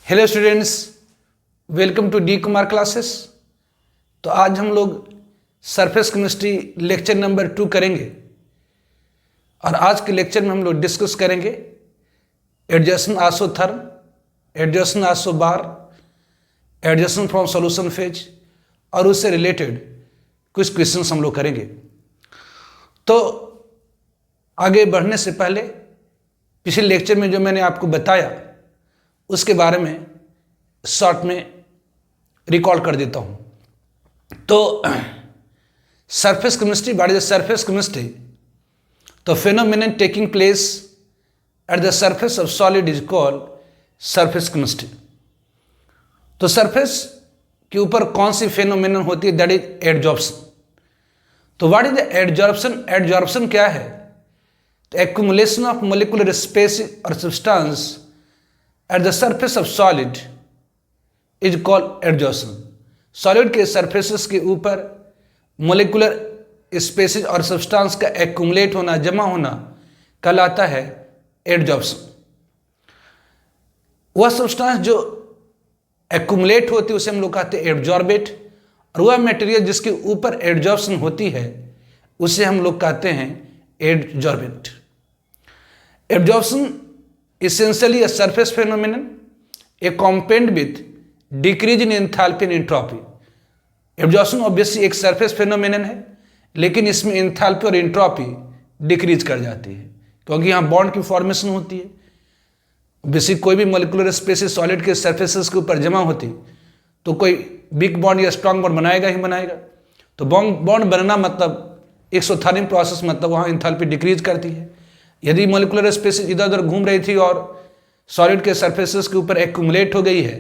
Hello students, welcome to D Kumar classes. तो आज हम लोग सरफेस केमिस्ट्री लेक्चर नंबर 2 करेंगे और आज के लेक्चर में हम लोग डिस्कस करेंगे adjacent isotherm, adjacent isobar, adjacent from solution phase और उससे रिलेटेड कुछ क्वेश्चंस हम लोग करेंगे। तो आगे बढ़ने से पहले पिछले लेक्चर में जो मैंने आपको बताया उसके बारे में शॉर्ट में रिकॉल कर देता हूं। तो surface chemistry, what is surface chemistry? तो phenomenon taking place at the surface of solid is called surface chemistry. तो सरफेस के ऊपर कौन सी फेनोमेनन होती है? That is adsorption. तो what is the adsorption? Adsorption क्या है? तो एक्युमुलेशन ऑफ मोलिकुलर स्पेस और substance at the surface of solid is called adsorption। Solid के सरफेसेस के ऊपर मोलिकुलर स्पेसिस और सब्सटेंस का एक्यूमुलेट होना, जमा होना कहलाता है एडजॉर्प्शन। वह सब्सटेंस जो एक्यूमुलेट होती है उसे हम लोग कहते हैं एडजॉर्बेट, और वह मटेरियल जिसके ऊपर एडजॉर्प्शन होती है उसे हम लोग कहते हैं adsorbent. Adsorption essentially a surface phenomenon, accompanied with decrease in enthalpy and entropy। Absorption obviously एक सरफेस फेनोमेनन है, लेकिन इसमें एंथैल्पी और एंट्रोपी डिक्रीज कर जाती है क्योंकि यहाँ बॉन्ड की फॉर्मेशन होती है। बेसिक कोई भी मोलिकुलर स्पेसिस सॉलिड के सरफेसेस के ऊपर जमा होती तो कोई बिग बॉन्ड या स्ट्रॉन्ग बॉन्ड बनाएगा ही बनाएगा। तो बॉन्ड बनना मतलब एक्सोथर्मिक प्रोसेस, मतलब वहाँ एंथैल्पी डिक्रीज करती है। यदि मोलिकुलर स्पेसिस इधर उधर घूम रही थी और सॉलिड के सरफेसेस के ऊपर एक्यूमुलेट हो गई है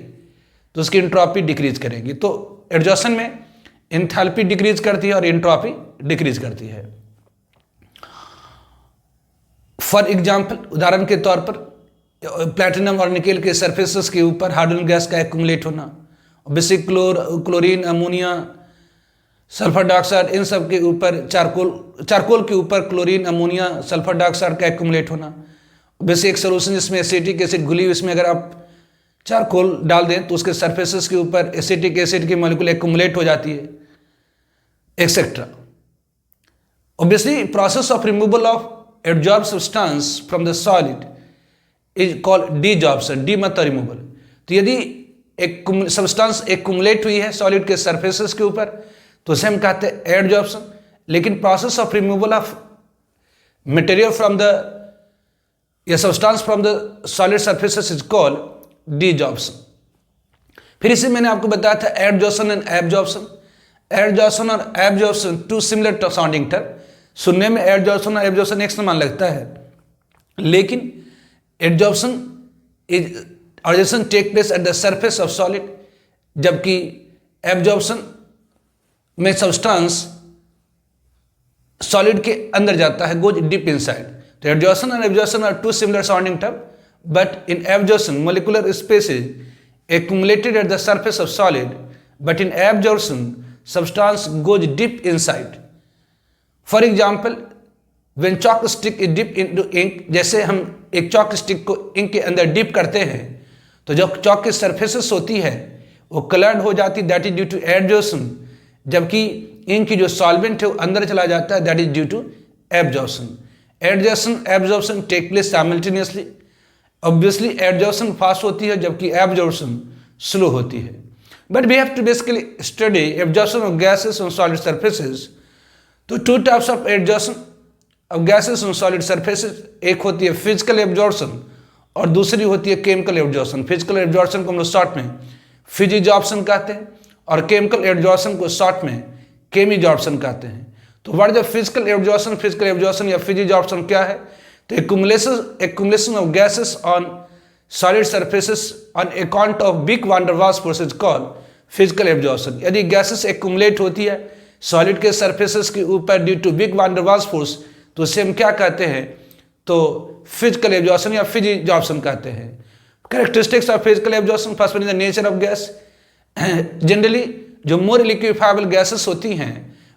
तो उसकी एंट्रोपी डिक्रीज करेगी। तो एडजॉर्प्शन में एंथैल्पी डिक्रीज करती है और एंट्रोपी डिक्रीज करती है। फॉर एग्जांपल, उदाहरण के तौर पर प्लैटिनम और निकेल के सरफेसेस के ऊपर हाइड्रोजन गैस का एक्यूमुलेट होना, basic chlorine, ammonia, sulphur dioxide, इन सब के ऊपर चारकोल के ऊपर क्लोरीन, अमोनिया, सल्फर डाइऑक्साइड का एक्यूमुलेट होना। वैसे एक सोल्यूशन जिसमें एसिटिक एसिड घुली हुई, इसमें अगर आप चारकोल डाल दें तो उसके सरफेसेस के ऊपर एसिटिक एसिड की मॉलिक्यूल एक्यूमुलेट हो जाती है, etcetera. Obviously process of removal of adsorb substance from the solid is called desorption. De मतलब रिमूवल। तो यदि एक सब्सटेंस एक्यूमुलेट हुई है सॉलिड के सरफेसेस के ऊपर तो उसे हम कहते हैं एडजॉर्प्शन, लेकिन process of removal of material from the या substance from the solid surfaces is called desorption. फिर इसे मैंने आपको बताया था एडजॉर्प्शन एंड एब्जॉर्प्शन। एडजॉर्प्शन और absorption two similar sounding term. सुनने में एडजॉर्प्शन और एब्जॉर्प्शन एक समान लगता है, लेकिन adsorption take place at the surface of solid, जबकि एब्जॉर्प्शन में सब्सटेंस सॉलिड के अंदर जाता है, गोज डीप इनसाइड। तो adsorption and absorption are two similar sounding term, but in absorption molecular species accumulated at the surface of solid, but in absorption substance goes deep inside। For example, when chalk stick is dipped into ink, जैसे हम एक chalk stick को ink के अंदर dip करते हैं तो जो चॉक की सरफेसेस होती है वो कलर्ड हो जाती, that is due to adsorption, जबकि इंक की जो सॉल्वेंट है वो अंदर चला जाता है, that is due to absorption. Adsorption absorption take place simultaneously. Obviously adsorption fast होती है जबकि एब्जॉर्प्शन स्लो होती है। But we have to basically study absorption of gases on solid surfaces. तो two types of adsorption of gases on solid surfaces, एक होती है physical absorption और दूसरी होती है केमिकल एब्जॉर्प्शन। फिजिकल एब्जॉर्प्शन को हम लोग शॉर्ट में फिजिजॉर्प्शन कहते हैं और केमिकल एब्जॉर्प्शन को शॉर्ट में केमिजॉर्प्शन कहते हैं। तो what is the physical absorption? Physical absorption या फिजिजॉर्प्शन क्या है? तो accumulation of gases on solid surfaces on account of big van der Waals force is called physical absorption। यदि गैसेस एक्यूमुलेट होती है सॉलिड के सरफेसेस के ऊपर due to big van der Waals force तो उसे हम क्या कहते हैं? तो फिजिकल एब्जॉर्प्शन या फिजिजॉर्प्शन कहते हैं। Characteristics of physical absorption, first one is the nature of gas. Generally जो मोर लिक्विफाइबल गैसेस होती हैं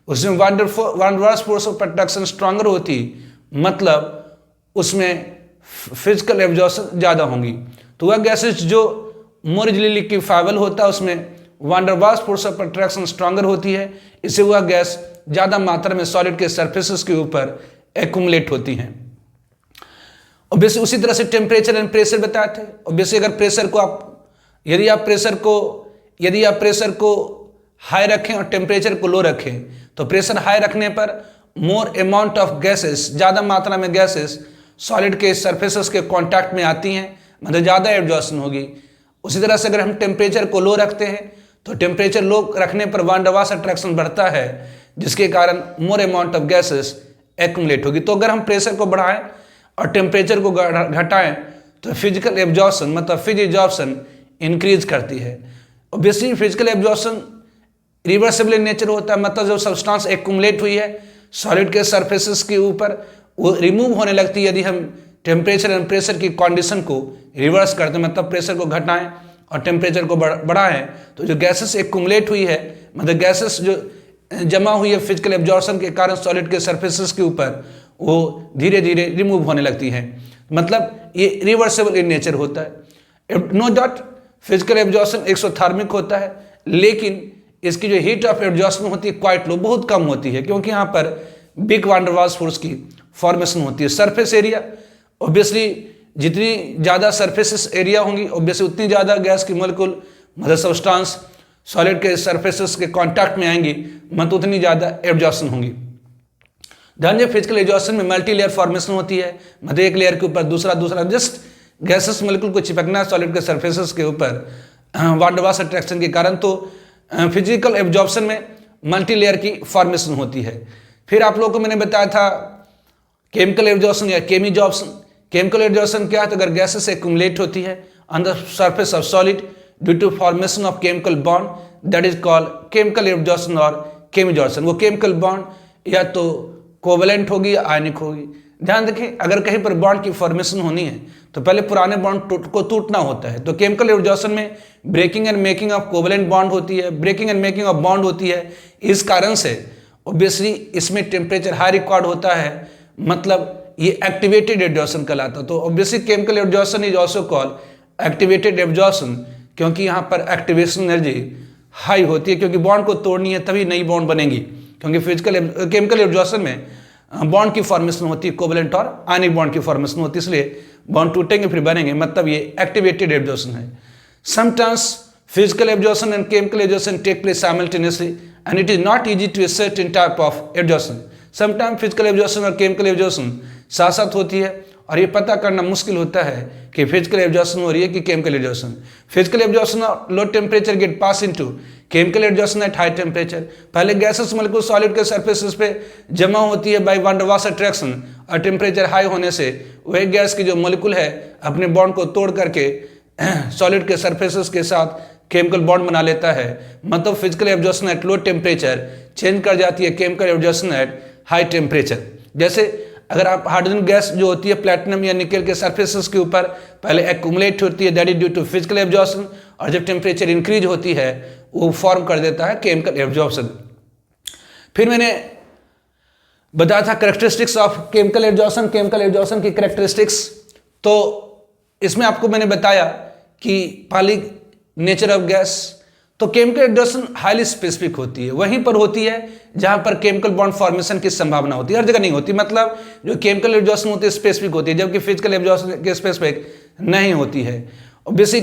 उसमें van der Waals force of attraction stronger होती, मतलब उसमें फिजिकल एब्जॉर्प्शन ज़्यादा होंगी। तो वह गैसेस जो मोर इजिली लिक्विफाइबल होता है, उसमें van der Waals force of attraction stronger होती है, इससे वह गैस ज़्यादा मात्रा में सॉलिड के सरफेसेस के ऊपर एक्यूमुलेट होती हैं। ऑब्वियसली उसी तरह से टेम्परेचर एंड प्रेशर बताए थे। ऑब्वियसली अगर प्रेशर को यदि आप प्रेशर को हाई रखें और टेम्परेचर को लो रखें, तो प्रेशर हाई रखने पर मोर अमाउंट ऑफ गैसेस, ज़्यादा मात्रा में गैसेस सॉलिड के सरफेसेस के कांटेक्ट में आती हैं, मतलब ज़्यादा एब्जॉर्प्शन होगी। उसी तरह से अगर हम टेम्परेचर को लो रखते हैं तो टेम्परेचर लो रखने पर वान डर वाल्स अट्रैक्शन बढ़ता है, जिसके कारण more amount of gases accumulate होगी। तो अगर हम प्रेशर को बढ़ाएं और टेम्परेचर को घटाएं तो फिजिकल एब्जॉर्प्शन मतलब फिज एब्जॉर्प्शन इंक्रीज करती है। Obviously physical absorption reversible in nature होता है, मतलब जब सब्सटेंस एक्यूमुलेट हुई है सॉलिड के सरफेसेस के ऊपर, वो रिमूव होने लगती है यदि हम टेम्परेचर एंड प्रेशर की कंडीशन को रिवर्स करते हैं, मतलब प्रेशर को घटाएं और टेम्परेचर को बढ़ाएं, तो जो गैसेस एक्यूमुलेट हुई है, मतलब गैसेस जो जमा हुई है फिजिकल एब्जॉर्प्शन के कारण सॉलिड के सरफेसेस के ऊपर, वो धीरे धीरे रिमूव होने लगती हैं। मतलब ये रिवर्सिबल इन नेचर होता है। No doubt physical absorption exothermic होता है, लेकिन इसकी जो हीट ऑफ एब्जॉर्प्शन होती है क्वाइट लो, बहुत कम होती है, क्योंकि यहाँ पर big van der Waals force की फॉर्मेशन होती है। सरफेस एरिया ऑब्वियसली जितनी ज़्यादा सरफेस एरिया होंगी ऑब्वियसली उतनी ज़्यादा गैस की मोलिक्यूल मतलब सब्सटेंस सॉलिड के सरफेसेस के कांटेक्ट में आएंगी, मतलब उतनी ज़्यादा एब्जॉर्प्शन होंगी। ध्यान दें फिजिकल एब्जॉर्प्शन में मल्टी लेयर फॉर्मेशन होती है, मतलब एक लेयर के ऊपर दूसरा जस्ट गैसेस मोलिक्यूल को चिपकना है सॉलिड के सरफेसेस के ऊपर वान डर वाल्स अट्रैक्शन के कारण, तो फिजिकल एब्जॉर्प्शन में मल्टी लेयर की फॉर्मेशन होती है। फिर आप लोगों को मैंने बताया था केमिकल एब्जॉर्प्शन या केमिजॉर्प्शन। केमिकल एब्जॉर्प्शन क्या है, तो अगर गैसेस एक्यूमुलेट होती है on the surface of solid due to formation of chemical bond, that is called chemical absorption और केमिजॉर्प्शन। वो केमिकल बॉन्ड या तो कोवेलेंट होगी या आयनिक होगी। ध्यान रखें अगर कहीं पर बॉन्ड की फॉर्मेशन होनी है तो पहले पुराने बॉन्ड को टूटना होता है, तो केमिकल एब्जॉर्प्शन में breaking and making of covalent bond होती है, breaking and making of bond होती है। इस कारण से ऑब्वियसली इसमें टेम्परेचर हाई रिक्वायर्ड होता है, मतलब ये एक्टिवेटेड एब्जॉर्प्शन कहलाता है। तो obviously chemical absorption is also called activated absorption, क्योंकि यहाँ पर एक्टिवेशन एनर्जी हाई होती है, क्योंकि बॉन्ड को तोड़नी है तभी नई बॉन्ड बनेगी, क्योंकि केमिकल एब्जॉर्प्शन में बॉन्ड की फॉर्मेशन होती है कोवेलेंट और आयनिक बॉन्ड की फॉर्मेशन होती है, इसलिए बॉन्ड टूटेंगे फिर बनेंगे, मतलब ये एक्टिवेटेड एब्जॉर्प्शन है। Sometimes physical absorption and chemical absorption take place simultaneously and it is not easy to assert in type of absorption. Sometime physical absorption और केमिकल एब्जॉर्प्शन साथ साथ होती है और ये पता करना मुश्किल होता है कि फिजिकल एब्जॉर्प्शन हो रही है कि chemical absorption. Physical absorption low temperature get pass into chemical absorption at high temperature. पहले गैसेस मोलिक्यूल सॉलिड के सरफेसेस पे जमा होती है by van der Waals attraction, और टेम्परेचर हाई होने से वही गैस की जो मोलिक्यूल है अपने बॉन्ड को तोड़ करके सॉलिड के सरफेसेस के साथ केमिकल बॉन्ड बना लेता है। मतलब physical absorption at low temperature change कर जाती है chemical absorption at high temperature. जैसे अगर आप हाइड्रोजन गैस जो होती है प्लैटिनम या निकेल के सरफेसेस के ऊपर पहले एक्यूमुलेट होती है, that is due to physical absorption, और जब टेम्परेचर इंक्रीज होती है वो फॉर्म कर देता है केमिकल एब्जॉर्प्शन। फिर मैंने बताया था characteristics of chemical absorption, chemical absorption की कैरेक्टरिस्टिक्स। तो इसमें आपको मैंने बताया कि पहली नेचर ऑफ गैस, तो केमिकल एब्जॉर्प्शन हाईली स्पेसिफिक होती है, वहीं पर होती है जहां पर केमिकल बॉन्ड फॉर्मेशन की संभावना होती है, हर जगह नहीं होती। मतलब जो केमिकल एब्जॉर्प्शन होती है स्पेसिफिक होती है, जबकि फिजिकल एब्जॉर्प्शन के स्पेसिफिक नहीं होती है। ऑब्वियसली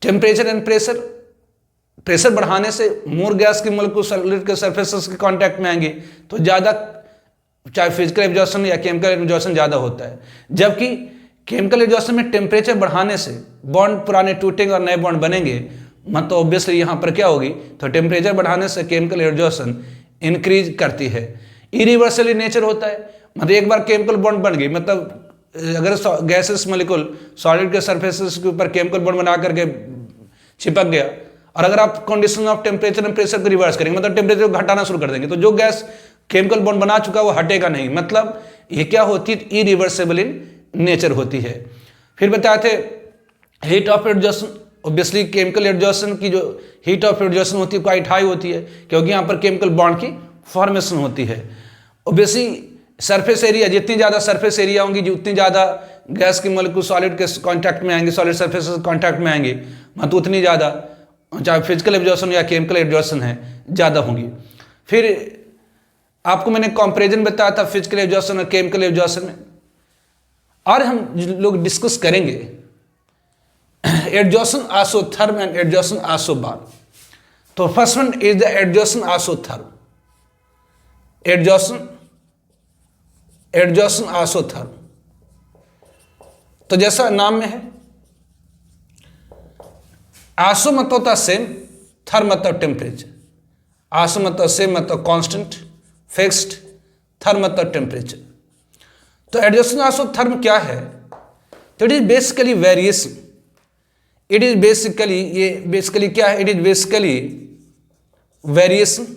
टेम्परेचर एंड प्रेशर बढ़ाने से मोर गैस की मोलिक्यूल सॉलिड के सरफेसेस के कांटेक्ट में आएंगे, तो ज़्यादा चाहे फिजिकल एब्जॉर्प्शन या केमिकल एब्जॉर्प्शन ज़्यादा होता है। जबकि केमिकल एब्जॉर्प्शन में टेम्परेचर बढ़ाने से बॉन्ड पुराने टूटेंगे और नए बॉन्ड बनेंगे, मतलब ऑब्वियसली यहाँ पर क्या होगी, तो टेम्परेचर बढ़ाने से केमिकल एब्जॉर्प्शन इंक्रीज करती है। इरिवर्सिबल नेचर होता है, मतलब एक बार केमिकल बॉन्ड बन गई, मतलब अगर गैसेस मोलिक्यूल सॉलिड के सरफेसेस के ऊपर केमिकल बॉन्ड बना करके चिपक गया, और अगर आप condition of temperature and pressure को रिवर्स करेंगे, मतलब टेम्परेचर को घटाना शुरू कर देंगे, तो जो गैस केमिकल बॉन्ड बना चुका है वो हटेगा नहीं, मतलब ये क्या होती है, इरिवर्सिबल इन नेचर होती है। फिर बताए थे heat of absorption. Obviously chemical absorption की जो हीट ऑफ एब्जॉर्प्शन होती है क्वाइट हाई होती है, क्योंकि यहाँ पर केमिकल बॉन्ड की फॉर्मेशन होती है। ऑब्वियसली सरफेस एरिया, जितनी ज़्यादा सरफेस एरिया होंगी उतनी ज़्यादा गैस की मॉलिक्यूल सॉलिड के कांटेक्ट में आएंगे, सॉलिड सरफेस के कांटेक्ट में आएंगे, मतलब उतनी ज़्यादा, चाहे फिजिकल एब्जॉर्प्शन या केमिकल एब्जॉर्प्शन है, ज़्यादा होंगी। फिर आपको मैंने कंपैरिजन बताया था फिजिकल एब्जॉर्प्शन और केमिकल एब्जॉर्प्शन में, और हम लोग डिस्कस करेंगे absorption isotherm and absorption isobar. तो first one is the absorption isotherm, absorption isotherm. तो जैसा नाम में है, आइसो मतलब होता सेम, थर्म मतलब टेम्परेचर। आइसो मतलब सेम मतलब कांस्टेंट, फिक्स्ड, थर्म मतलब टेम्परेचर। तो एब्जॉर्प्शन आइसोथर्म क्या है? तो it is basically variation, it is basically, ये बेसिकली क्या है? It is basically variation,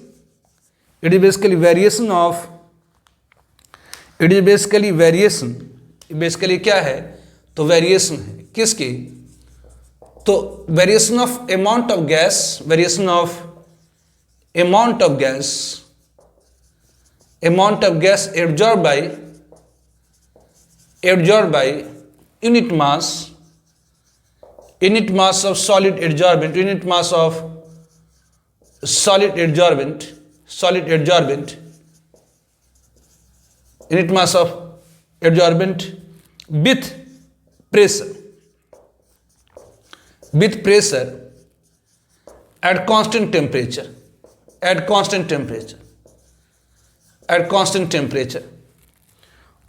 it is basically variation of, it is basically variation, basically क्या है? तो वेरिएशन है किसकी? तो variation of amount of gas, variation of amount of gas absorbed by unit mass of solid adsorbent, unit mass of solid adsorbent, unit mass of adsorbent with pressure at constant temperature, at constant temperature,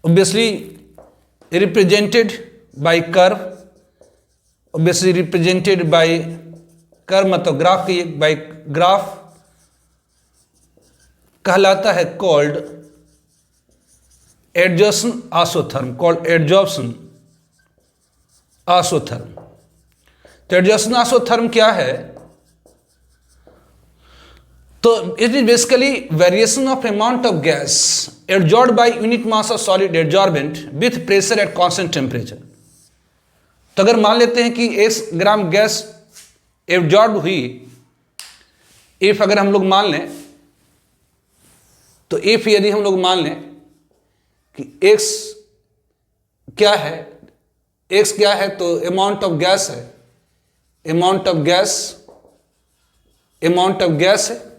obviously represented by curve, obviously represented by curve मतलब graph की, by graph कहलाता है called adsorption isotherm, called adsorption isotherm। तो adsorption isotherm क्या है? तो it is basically variation of amount of gas absorbed by unit mass of solid adsorbent with pressure at constant temperature। तो अगर मान लेते हैं कि 1 ग्राम गैस एब्जॉर्ब हुई, इफ अगर हम लोग मान लें, तो इफ यदि हम लोग मान लें कि x क्या है, x क्या है? तो अमाउंट ऑफ गैस है, अमाउंट ऑफ गैस है,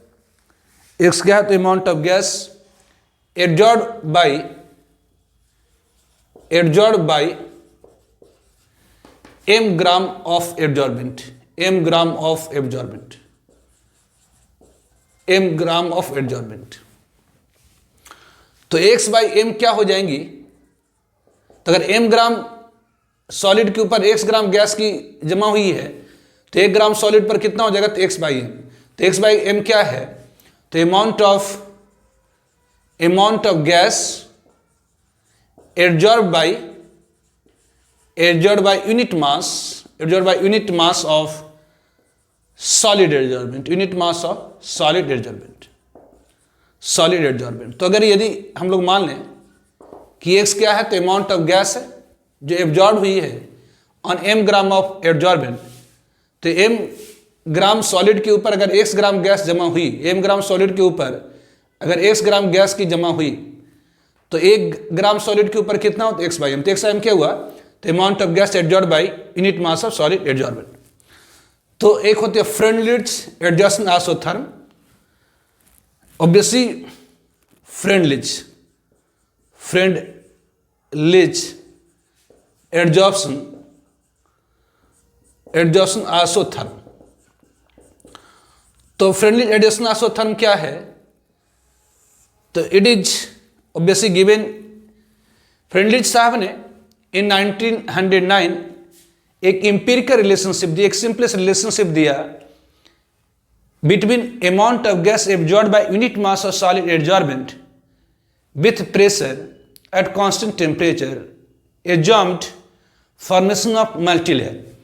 x क्या है? तो amount of gas absorb bye m gram of absorbent, m gram of absorbent. तो x बाई m क्या हो जाएंगी? तो अगर m ग्राम सॉलिड के ऊपर x ग्राम गैस की जमा हुई है, तो 1 ग्राम सॉलिड पर कितना हो जाएगा? तो x बाई m। तो x बाई m क्या है? तो amount of gas absorb by unit mass of solid absorbent, तो अगर यदि हम लोग मान लें कि x क्या है? तो अमाउंट ऑफ गैस है जो एब्जॉर्ब हुई है on m gram of absorbent. तो m ग्राम सॉलिड के ऊपर अगर x ग्राम गैस जमा हुई, m ग्राम सॉलिड के ऊपर अगर x ग्राम गैस की जमा हुई, तो 1 ग्राम सॉलिड के ऊपर कितना हो? तो x बाई m। तो x बाई m क्या हुआ? तो amount of gas absorb by unit mass of solid absorbent. तो एक होती है Freundlich adsorption isotherm, obviously Freundlich adsorption isotherm. तो फ्रेंडली एडजॉर्प्शन आइसोथर्म क्या है? तो it is obviously given, Freundlich साहब ने इन 1909 एक इंपीरिकल रिलेशनशिप दी, एक सिंपलेस्ट रिलेशनशिप दिया between amount of gas absorb by unit mass of solid absorbent with pressure at constant temperature assumed formation of multilayer.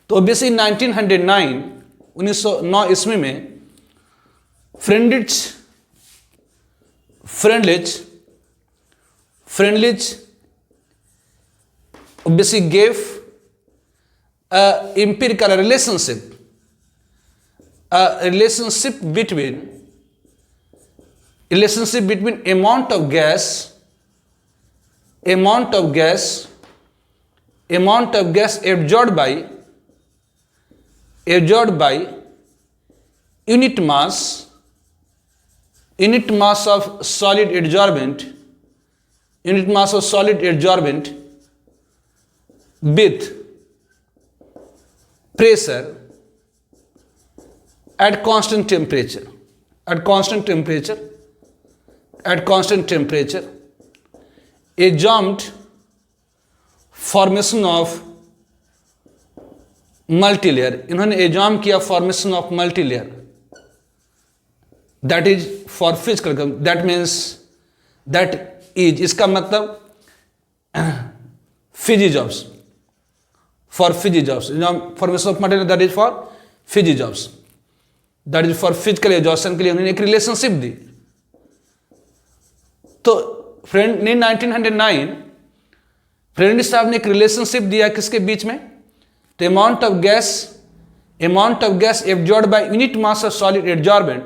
तो ऑब्वियसली 1909 ईस्वी में फ्रेंडलिज obviously gave a empirical relationship between amount of gas amount of gas absorbed by unit mass of solid adsorbent with pressure at constant temperature, assumed formation of multilayer. इन्होंने एजाम किया formation of multilayer, that is for physical, that means that is, इसका मतलब Fiji jobs, for Fiji jobs, formation of multilayer that is for Fiji jobs, that is for physical exhaustion के लिए उन्होंने एक relationship दी। तो friend ने 1909 फ्रेंडिस साहब ने एक रिलेशनशिप दिया किसके बीच में, तो amount of gas absorbed by unit mass of solid adsorbent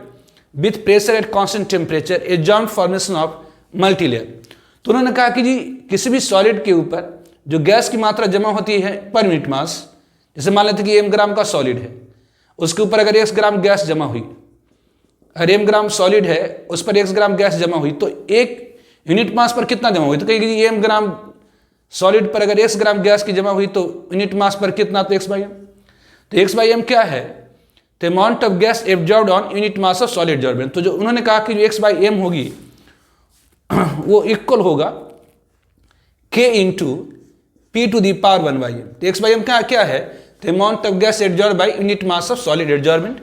with pressure at constant temperature assumed formation of multilayer. तो उन्होंने कहा कि जी किसी भी सॉलिड के ऊपर जो गैस की मात्रा जमा होती है पर यूनिट मास, जैसे मान लेते कि m ग्राम का सॉलिड है, उसके ऊपर अगर 1 ग्राम गैस जमा हुई, अगर m ग्राम सॉलिड है उस पर 1 ग्राम गैस जमा हुई, तो 1 यूनिट मास पर कितना जमा हुई, तो कहेगी m ग्राम सॉलिड पर अगर 1 ग्राम गैस की जमा हुई तो यूनिट मास पर कितना, तो x/m। तो x/m क्या है, तो amount of gas absorbed on unit mass of solid adsorbent. तो जो उन्होंने कहा कि जो x/m होगी वो इक्वल होगा k into p to the power 1/m। तो x/m क्या है, तो amount of gas absorbed by unit mass of solid adsorbent,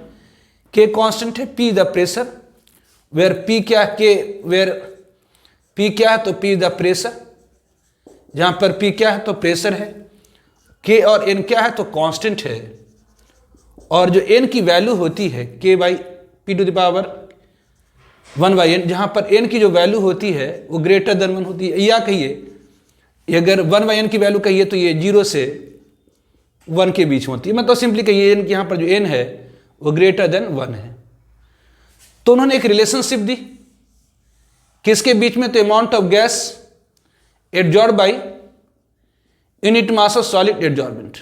k constant है, p the pressure, where p क्या है, तो p द प्रेशर, जहां पर P क्या है तो प्रेशर है, K और N क्या है तो कांस्टेंट है, और जो N की वैल्यू होती है K/P to the power 1/n, जहां पर N की जो वैल्यू होती है वो ग्रेटर देन 1 होती है, या कहिए अगर 1/n की वैल्यू कहिए तो ये 0 से 1 के बीच होती है, मतलब सिंपली कहिए यहाँ पर जो N है वो ग्रेटर देन 1 है। तो उन्होंने एक रिलेशनशिप दी किसके बीच में, तो amount of gas adsorb by unit mass of solid adsorbent.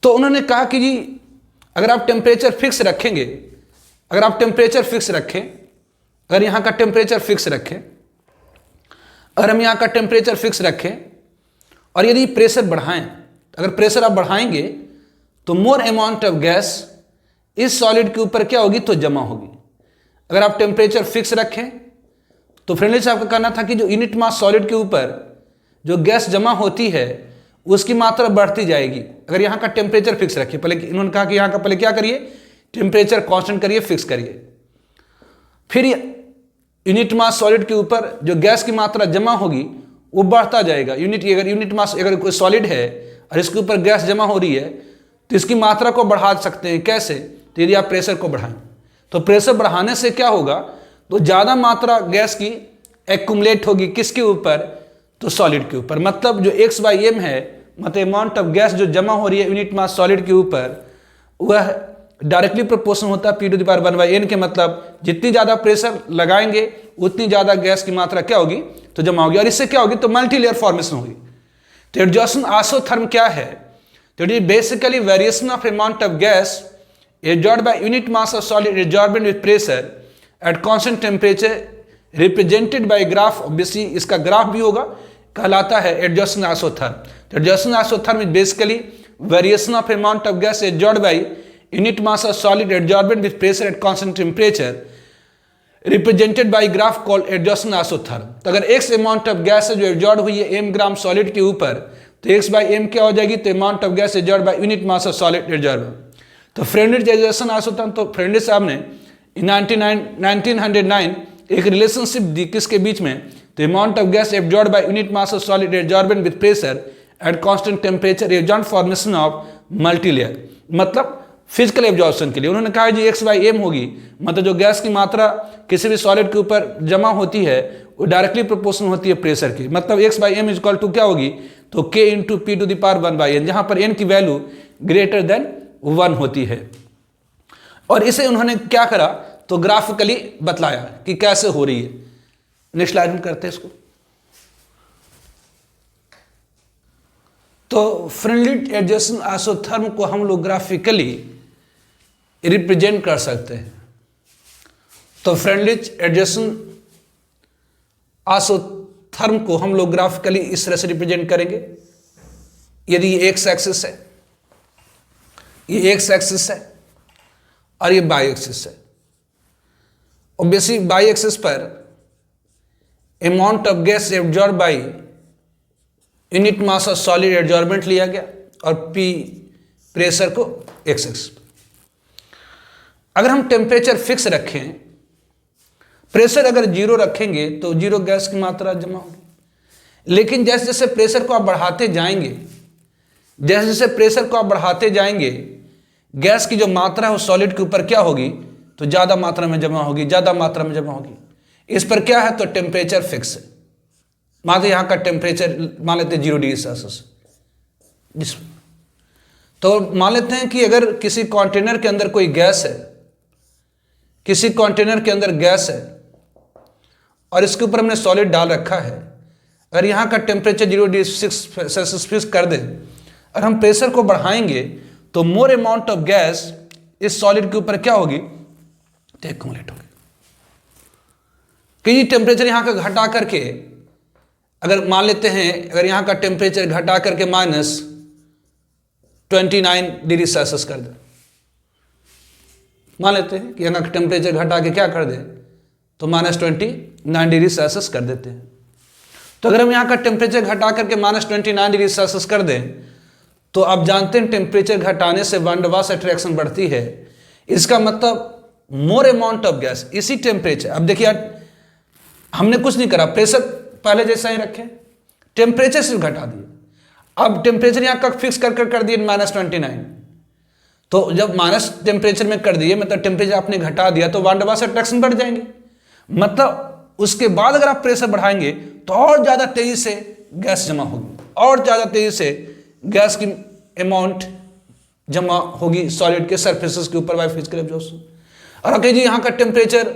तो उन्होंने कहा कि जी अगर आप टेम्परेचर फिक्स रखेंगे, अगर यहां का टेम्परेचर फिक्स रखें, अगर हम यहां का टेम्परेचर फिक्स रखें और यदि प्रेशर बढ़ाएं, अगर प्रेशर आप बढ़ाएंगे तो मोर अमाउंट ऑफ गैस इस सॉलिड के ऊपर क्या होगी, तो जमा होगी। अगर आप टेम्परेचर फिक्स रखें तो फ्रेंड्स आपका कहना था कि जो यूनिट मास सॉलिड के ऊपर जो गैस जमा होती है उसकी मात्रा बढ़ती जाएगी अगर यहाँ का टेम्परेचर फिक्स रखिए। पहले इन्होंने कहा कि यहाँ का पहले क्या करिए, टेम्परेचर कांस्टेंट करिए, फिक्स करिए, फिर यूनिट मास सॉलिड के ऊपर जो गैस की मात्रा जमा होगी वो बढ़ता जाएगा। अगर यूनिट मास अगर कोई सॉलिड है और इसके ऊपर गैस जमा हो रही है तो इसकी मात्रा को बढ़ा सकते हैं, कैसे, तो यदि आप प्रेशर को बढ़ाएं तो प्रेशर बढ़ाने से क्या होगा, तो ज़्यादा मात्रा गैस की एक्यूमुलेट होगी किसके ऊपर, तो सॉलिड के ऊपर। मतलब जो x/m है, मतलब अमाउंट ऑफ गैस जो जमा हो रही है यूनिट मास सॉलिड के ऊपर, वह डायरेक्टली प्रोपोर्शनल होता है P to the power 1/n के। मतलब जितनी ज़्यादा प्रेशर लगाएंगे उतनी ज़्यादा गैस की मात्रा क्या होगी, तो जमा होगी, और इससे क्या होगी, तो मल्टीलेयर फॉर्मेशन होगी। तो एडजॉर्प्शन आइसोथर्म क्या है, तो it is basically variation of amount of gas absorbed by unit mass of solid adsorbent with pressure at constant temperature represented by graph. Obviously इसका ग्राफ भी होगा, कहलाता है एडजॉर्प्शन आइसोथर्म। तो adsorption isotherm is basically variation of amount of gas absorbed by unit mass of solid adsorbent with pressure at constant temperature represented by graph called adsorption isotherm. तो अगर x amount of gas है जो absorb हुई है m ग्राम solid के ऊपर, तो x/m क्या हो जाएगी, तो amount of gas absorb by unit mass of solid absorb. तो फ्रेंडिस एडजॉर्प्शन आइसोथर्म, तो फ्रेंडिस साहब ने 1909 एक रिलेशनशिप दी किसके बीच में, तो amount of gas absorb by unit mass of solid absorbent with pressure at constant temperature absorb formation of multilayer. मतलब फिजिकल एब्जॉर्प्शन के लिए उन्होंने कहा जी x/m होगी, मतलब जो गैस की मात्रा किसी भी सॉलिड के ऊपर जमा होती है वो डायरेक्टली प्रोपोर्शनल होती है प्रेशर की। मतलब x/m इज इक्वल टू क्या होगी, तो k into P to the power 1/n, जहां पर n की वैल्यू ग्रेटर देन 1 होती है। और इसे उन्होंने क्या करा, तो ग्राफिकली बतलाया कि कैसे हो रही है। नेक्स्ट स्लाइड में करते हैं इसको। तो फ्रेंडली एडजेसेंट आइसोथर्म को हम लोग ग्राफिकली रिप्रेजेंट कर सकते हैं। तो फ्रेंडली एडजेसेंट आइसोथर्म को हम लोग ग्राफिकली इस तरह से रिप्रेजेंट करेंगे। यदि ये एक्स एक्सिस है, ये एक्स एक्सिस है और ये वाई एक्सिस है। ऑब्वियसली वाई एक्सिस पर amount of gas absorb by unit mass of solid absorbent लिया गया और पी प्रेशर को एक्स एक्सिस। अगर हम टेम्परेचर फिक्स रखें, प्रेशर अगर जीरो रखेंगे तो जीरो गैस की मात्रा जमा होगी। लेकिन जैसे जैसे प्रेशर को आप बढ़ाते जाएंगे, जैसे जैसे प्रेशर को आप बढ़ाते जाएंगे, गैस की जो मात्रा है वो सॉलिड के ऊपर क्या होगी, तो ज़्यादा मात्रा में जमा होगी, ज़्यादा मात्रा में जमा होगी। इस पर क्या है, तो टेम्परेचर फिक्स है। मान लो यहाँ का टेम्परेचर मान लेते हैं 0 डिग्री सेल्सियस, जिसमें तो मान लेते हैं कि अगर किसी कंटेनर के अंदर कोई गैस है, किसी कंटेनर के अंदर गैस है और इसके ऊपर हमने सॉलिड डाल रखा है। अगर यहाँ का टेम्परेचर 0 डिग्री सेल्सियस फिक्स कर दें और हम प्रेशर को बढ़ाएंगे तो मोर अमाउंट ऑफ गैस इस सॉलिड के ऊपर क्या होगी, तो एक्यूमुलेट होगी। कि टेम्परेचर यहाँ का घटा करके, अगर मान लेते हैं अगर यहाँ का टेम्परेचर घटा करके -29 डिग्री सेल्सियस कर दे, मान लेते हैं कि यहाँ का टेम्परेचर घटा के क्या कर दे, तो -29 डिग्री सेल्सियस कर देते हैं। तो अगर हम यहाँ का टेम्परेचर घटा करके -29 डिग्री सेल्सियस कर दें तो आप जानते हैं टेम्परेचर घटाने से वन डे वाश अट्रैक्शन बढ़ती है। इसका मतलब मोर अमाउंट ऑफ गैस इसी टेम्परेचर, अब देखिए हमने कुछ नहीं करा, प्रेशर पहले जैसा ही रखे, टेम्परेचर सिर्फ घटा दिए। अब टेम्परेचर यहाँ का फिक्स कर दिए -29, तो जब माइनस टेम्परेचर में कर दिए मतलब टेम्परेचर आपने घटा दिया तो वन डे वाश अट्रैक्शन बढ़ जाएंगे। मतलब उसके बाद अगर आप प्रेशर बढ़ाएंगे तो और ज़्यादा तेजी से गैस जमा होगी, और ज़्यादा तेजी से गैस की अमाउंट जमा होगी सॉलिड के सरफेसेस के ऊपर बाय फिजिकल एब्जॉर्प्शन। और अगर जी यहाँ का टेम्परेचर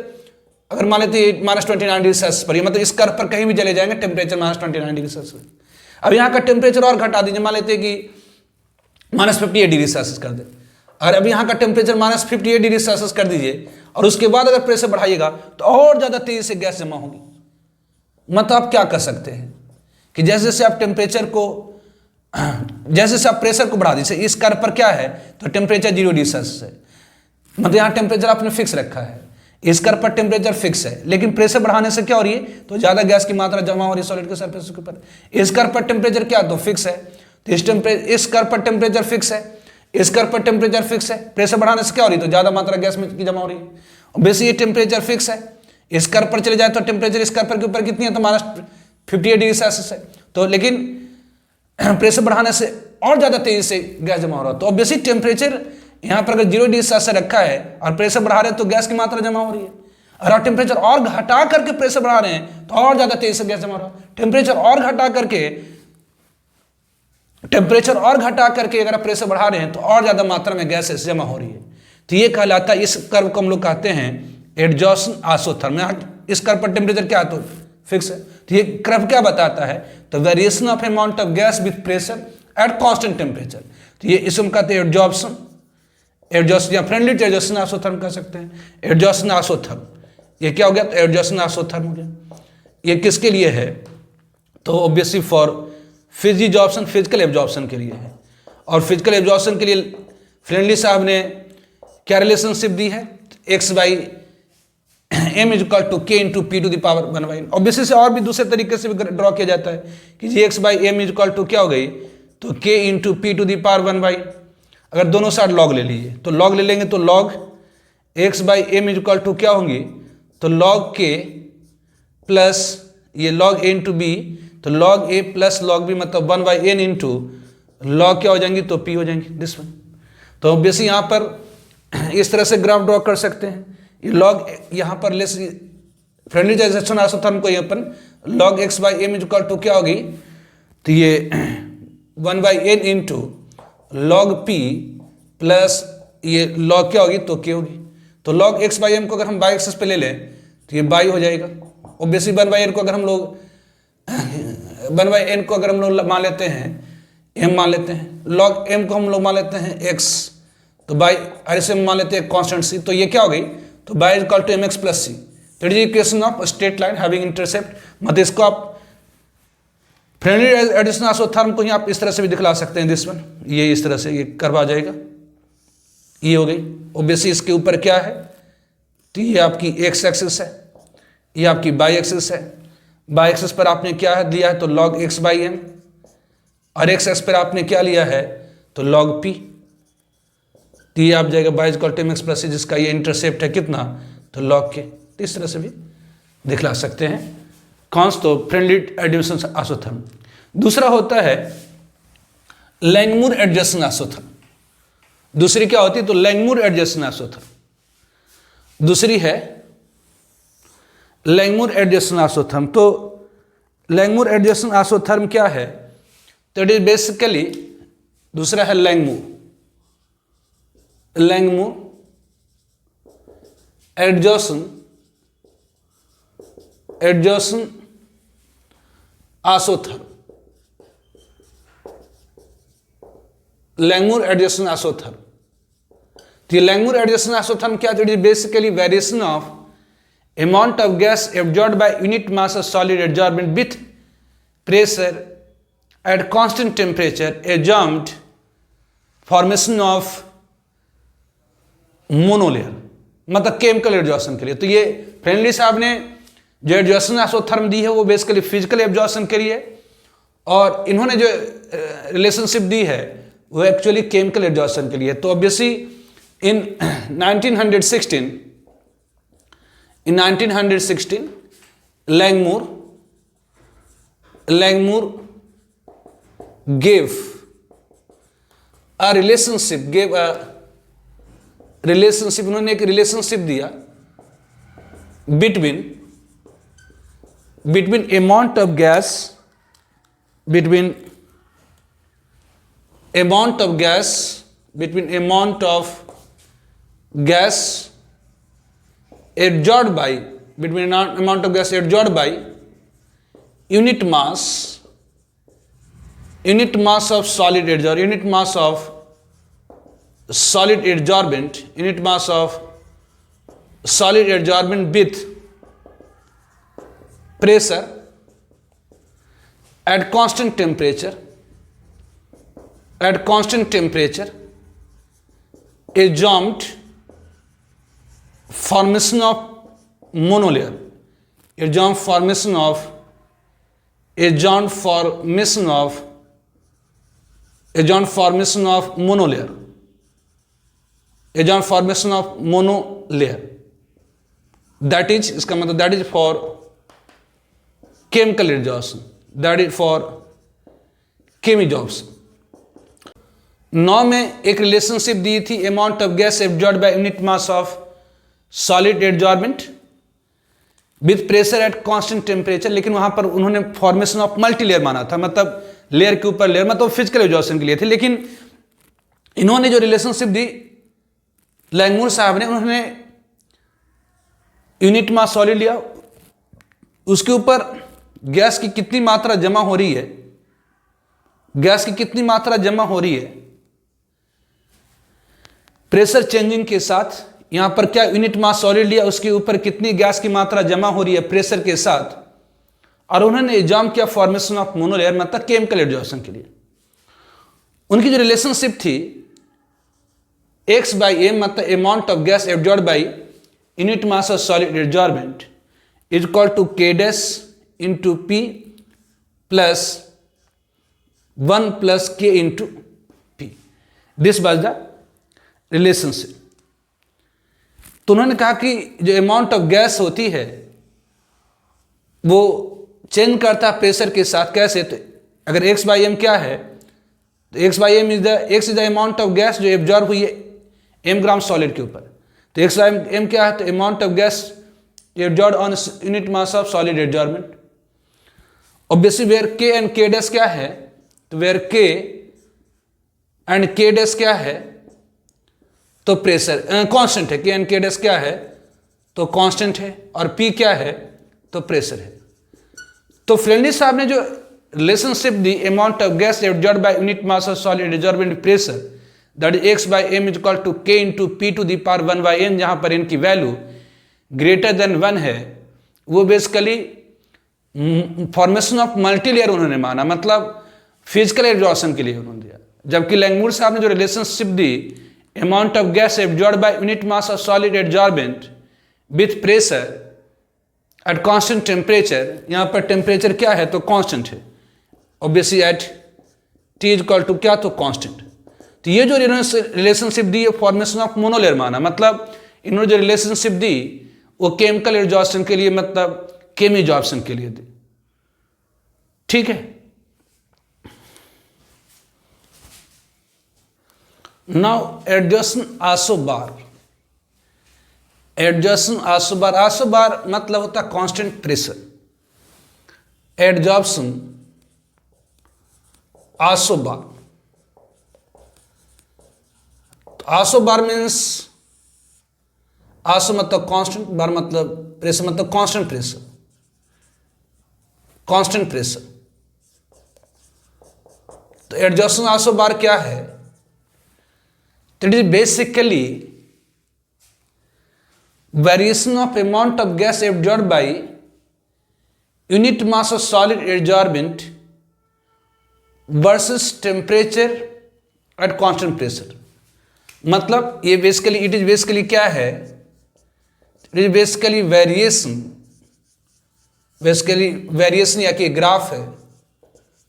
अगर मान लेते हैं -29 डिग्री सेल्सियस पर, मतलब इस कर्व पर कहीं भी चले जाएंगे टेम्परेचर -29 डिग्री सेल्सियस। अब यहाँ का टेम्परेचर और घटा दीजिए, मान लेते हैं कि -58 डिग्री सेल्सियस कर दे, और अब यहाँ का टेम्परेचर -58 डिग्री सेल्सियस कर दीजिए और उसके बाद अगर प्रेशर बढ़ाइएगा तो और ज़्यादा तेजी से गैस जमा होगी। मतलब आप क्या कर सकते हैं कि जैसे जैसे आप टेम्परेचर को, जैसे जैसे आप प्रेशर को बढ़ा दीजिए, इस कर्व पर क्या है तो टेम्परेचर 0 डिग्री सेल्सियस है, मतलब यहाँ टेम्परेचर आपने फिक्स रखा है, इस कर्व पर टेम्परेचर फिक्स है, लेकिन प्रेशर बढ़ाने से क्या हो रही है, तो ज़्यादा गैस की मात्रा जमा हो रही है सॉलिड के सरफेस के ऊपर। इस कर्व पर टेम्परेचर क्या तो फिक्स है, तो इस कर्व पर टेम्परेचर फिक्स है, इस कर्व पर टेम्परेचर फिक्स है, प्रेशर बढ़ाने से क्या हो रही है, तो ज़्यादा मात्रा गैस में की जमा हो रही है। वैसे ये टेम्परेचर फिक्स है, इस कर्व पर चले जाए तो टेम्परेचर इस कर्व पर के ऊपर कितनी है, तो -58 डिग्री सेल्सियस है। तो लेकिन प्रेशर बढ़ाने से और ज़्यादा तेजी से गैस जमा हो रहा है। तो ऑब्वियसली टेम्परेचर यहाँ पर अगर 0 डिग्री सेल्सियस रखा है और प्रेशर बढ़ा रहे हैं तो गैस की मात्रा जमा हो रही है, और आप टेम्परेचर और घटा करके प्रेशर बढ़ा रहे हैं तो और ज़्यादा तेजी से गैस जमा हो रहा है। टेम्परेचर और घटा करके अगर आप प्रेशर बढ़ा रहे हैं तो और ज़्यादा मात्रा में गैस जमा हो रही है। तो ये कहलाता है, इस कर्व को हम लोग कहते हैं एडजॉर्प्शन आइसोथर्म। इस कर्व पर टेम्परेचर क्या है तो फिक्स है। तो ये कर्व क्या बताता है, तो variation of amount of gas with pressure at constant temperature. तो ये इसको हम कहते हैं एडजॉर्प्शन या फ्रेंडली एडजॉर्प्शन आइसोथर्म कह सकते हैं। एडजॉर्प्शन आइसोथर्म ये क्या हो गया, तो एडजॉर्प्शन आइसोथर्म हो गया। ये किसके लिए है, तो ऑब्वियसली फॉर फिजिकल एब्जॉर्प्शन के लिए है। और फिजिकल एब्जॉर्प्शन के लिए फ्रेंडली साहब ने क्या रिलेशनशिप दी है, x/m = k × p⁻1/n। ऑब्वियसली से और भी दूसरे तरीके से भी ड्रॉ किया जाता है कि जी x/m = क्या हो गई, तो k × p⁻1/n। अगर दोनों साइड लॉग ले लीजिए तो लॉग ले लेंगे तो लॉग x/m = क्या होंगी, तो log k प्लस ये log a × b, तो log a plus log b मतलब 1/n इंटू log क्या हो जाएंगी, तो p हो जाएंगी दिस वन। तो ऑब्वियसली यहाँ पर इस तरह से ग्राफ ड्रॉ कर सकते हैं। ये log यहाँ पर लेस फ्रेंडली एडजॉर्प्शन आइसोथर्म को यहाँ पर log x/m = क्या होगी, तो ये 1/n into log p plus ये log क्या होगी, तो k होगी। तो log x/m को अगर हम y एक्सिस पे ले लें तो ये y हो जाएगा, ऑब्वियसली 1/n को अगर हम लोग 1/n को अगर हम लोग मान लेते हैं m मान लेते हैं, log m को हम लोग मान लेते हैं x, तो बाई RSM मान लेते हैं कांस्टेंट c, तो ये क्या हो गई, तो by is equal to mx plus c। That is equation of straight line having intercept. मतलब इसको आप फ्रेंडली एडिशन आइसोथर्म को ही आप इस तरह से भी दिखला सकते हैं, दिस वन, ये इस तरह से ये कर्व आ जाएगा, ये हो गई। ऑब्वियसली इसके ऊपर क्या है, तो ये आपकी एक्स एक्सिस है, ये आपकी बाई एक्सिस है। बाई एक्सिस पर आपने क्या है लिया है, तो log x बाई m, और एक्स एक्स पर आपने क्या लिया है, तो log p। तो ये आप जाएगा y equal to mx plus, जिसका ये इंटरसेप्ट है कितना, तो log k। तो इस तरह से भी दिखला सकते हैं कौन तो फ्रेंडली एडिशन आइसोथर्म। दूसरा होता है लैंगमुर एडजस्टेंट आइसोथर्म। दूसरी क्या होती है, तो लैंगमुर एडजस्टेंट आइसोथर्म। दूसरी है लैंगमुर एडजस्टेंट आइसोथर्म। तो लैंगमुर एडजस्टेंट आइसोथर्म क्या है, तो इट इज बेसिकली, दूसरा है लैंगमुर एडजस्टेंट आइसोथर्म। लैंगमुर एडजस्टेंट आइसोथर्म, तो ये लैंगमुर एडजस्टेंट आइसोथर्म क्या है, it is basically variation of amount of gas absorbed by unit mass of solid adsorbent with pressure at constant temperature, assumed formation of monolayer, मतलब chemical absorption के लिए। तो ये friendly साहब ने जो एब्जॉर्प्शन आइसोथर्म दी है वो बेसिकली फिजिकल एब्जॉर्प्शन के लिए, और इन्होंने जो रिलेशनशिप दी है वो एक्चुअली केमिकल एब्जॉर्प्शन के लिए। तो obviously in 1916 Langmuir gave a relationship, उन्होंने एक रिलेशनशिप दिया between amount of gas absorbed by unit mass of solid adsorbent, unit mass of solid adsorbent with pressure at constant temperature, assumed formation of monolayer, assumed formation of monolayer, that is, इसका मतलब that is for chemical adsorption, that is for chemisorption। 9 में एक relationship दी थी amount of gas absorbed by unit mass of solid adsorbent with pressure at constant temperature, लेकिन वहां पर उन्होंने formation of multi layer माना था, मतलब लेयर के ऊपर लेयर, मतलब फिजिकल एब्जॉर्प्शन के लिए थे। लेकिन इन्होंने जो रिलेशनशिप दी लैंगमुर साहब ने, उन्होंने यूनिट मास सॉलिड लिया, उसके ऊपर गैस की कितनी मात्रा जमा हो रही है, प्रेशर चेंजिंग के साथ, यहां पर क्या यूनिट मास सॉलिड लिया, उसके ऊपर कितनी गैस की मात्रा जमा हो रही है प्रेशर के साथ, और उन्होंने एग्जाम किया फॉर्मेशन ऑफ मोनोलेयर, मतलब केमिकल एब्जॉर्प्शन के लिए। उनकी जो रिलेशनशिप थी x by m, मतलब amount of gas absorbed by unit mass of solid adsorbent is equal to k dash into p plus 1 plus k into p। This was the relationship. तो उन्होंने कहा कि जो अमाउंट ऑफ गैस होती है वो change करता है प्रेशर के साथ। कैसे? तो अगर x बाई एम क्या है, तो x by M is the amount of gas जो एब्जॉर्ब हुई है m ग्राम सॉलिड के ऊपर। तो x बाई एम क्या है, तो amount of gas absorb on unit mass of solid absorbent. Obviously where k and k dash क्या है, तो where k and k dash क्या है, तो प्रेशर कांस्टेंट है। k एंड k डैश क्या है, तो कांस्टेंट है। और p क्या है, तो प्रेशर है। तो फ्रेंडली साहब ने जो रिलेशनशिप दी, amount of gas absorbed by unit mass of solid absorbent pressure that is x by m is equal to k into P to the power 1 by n, जहां पर n की value greater than 1 है, वो basically formation of multilayer उन्होंने माना, मतलब physical absorption के लिए उन्होंने दिया। जबकि लैंगमूर साहब ने जो रिलेशनशिप दी, amount of gas absorbed by unit mass of solid absorbent with pressure at constant temperature, यहाँ पर टेम्परेचर क्या है तो कांस्टेंट है, obviously at T is equal to क्या तो कांस्टेंट। तो ये जो रिलेशनशिप दी ये फॉर्मेशन ऑफ मोनोलेयर माना, मतलब इन्होंने जो रिलेशनशिप दी वो केमिकल एब्जॉर्प्शन के लिए, मतलब केमी एब्जॉर्प्शन के लिए दी। ठीक है, now adsorption isobar. Adsorption isobar, isobar मतलब होता है constant pressure. Adsorption isobar, isobar means iso मतलब कांस्टेंट, बार मतलब प्रेशर, मतलब कांस्टेंट प्रेशर, कांस्टेंट प्रेशर। तो एडजॉर्प्शन आइसोबार क्या है? It is basically variation of amount of gas absorbed by unit mass of solid absorbent versus temperature at constant pressure. मतलब ये basically it is basically क्या है? It is basically variation, basically variation या कि graph है,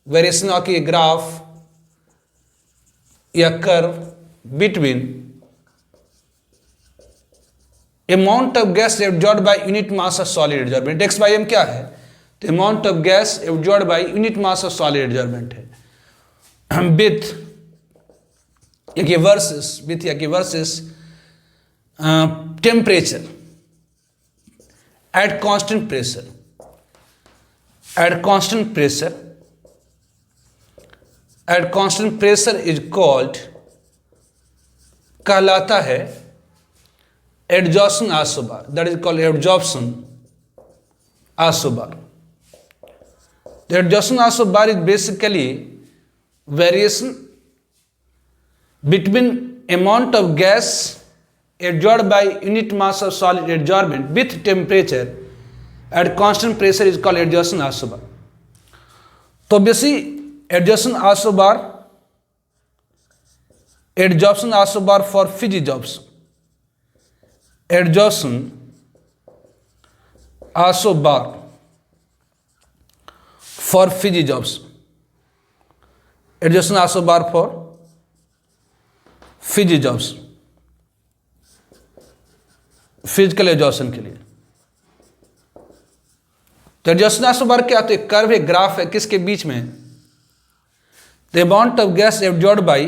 variation या कि graph या curve between amount of gas absorbed by unit mass of solid absorbent. x by m क्या है? तो amount of gas absorbed by unit mass of solid absorbent है, with versus temperature at constant pressure, at constant pressure, at constant pressure is called, कहलाता है adsorption isobar, that is called adsorption isobar. The adjacent isobar is basically variation between amount of gas absorbed by unit mass of solid adsorbent with temperature at constant pressure is called adjacent isobar. तो basically adjacent isobar for Fiji jobs, adjacent isobar for Fiji jobs, adjacent isobar for Fiji jobs, physical absorption के लिए। तो adsorption isobar क्या? तो एक curve है, graph है, किसके बीच में? The amount of gas absorbed by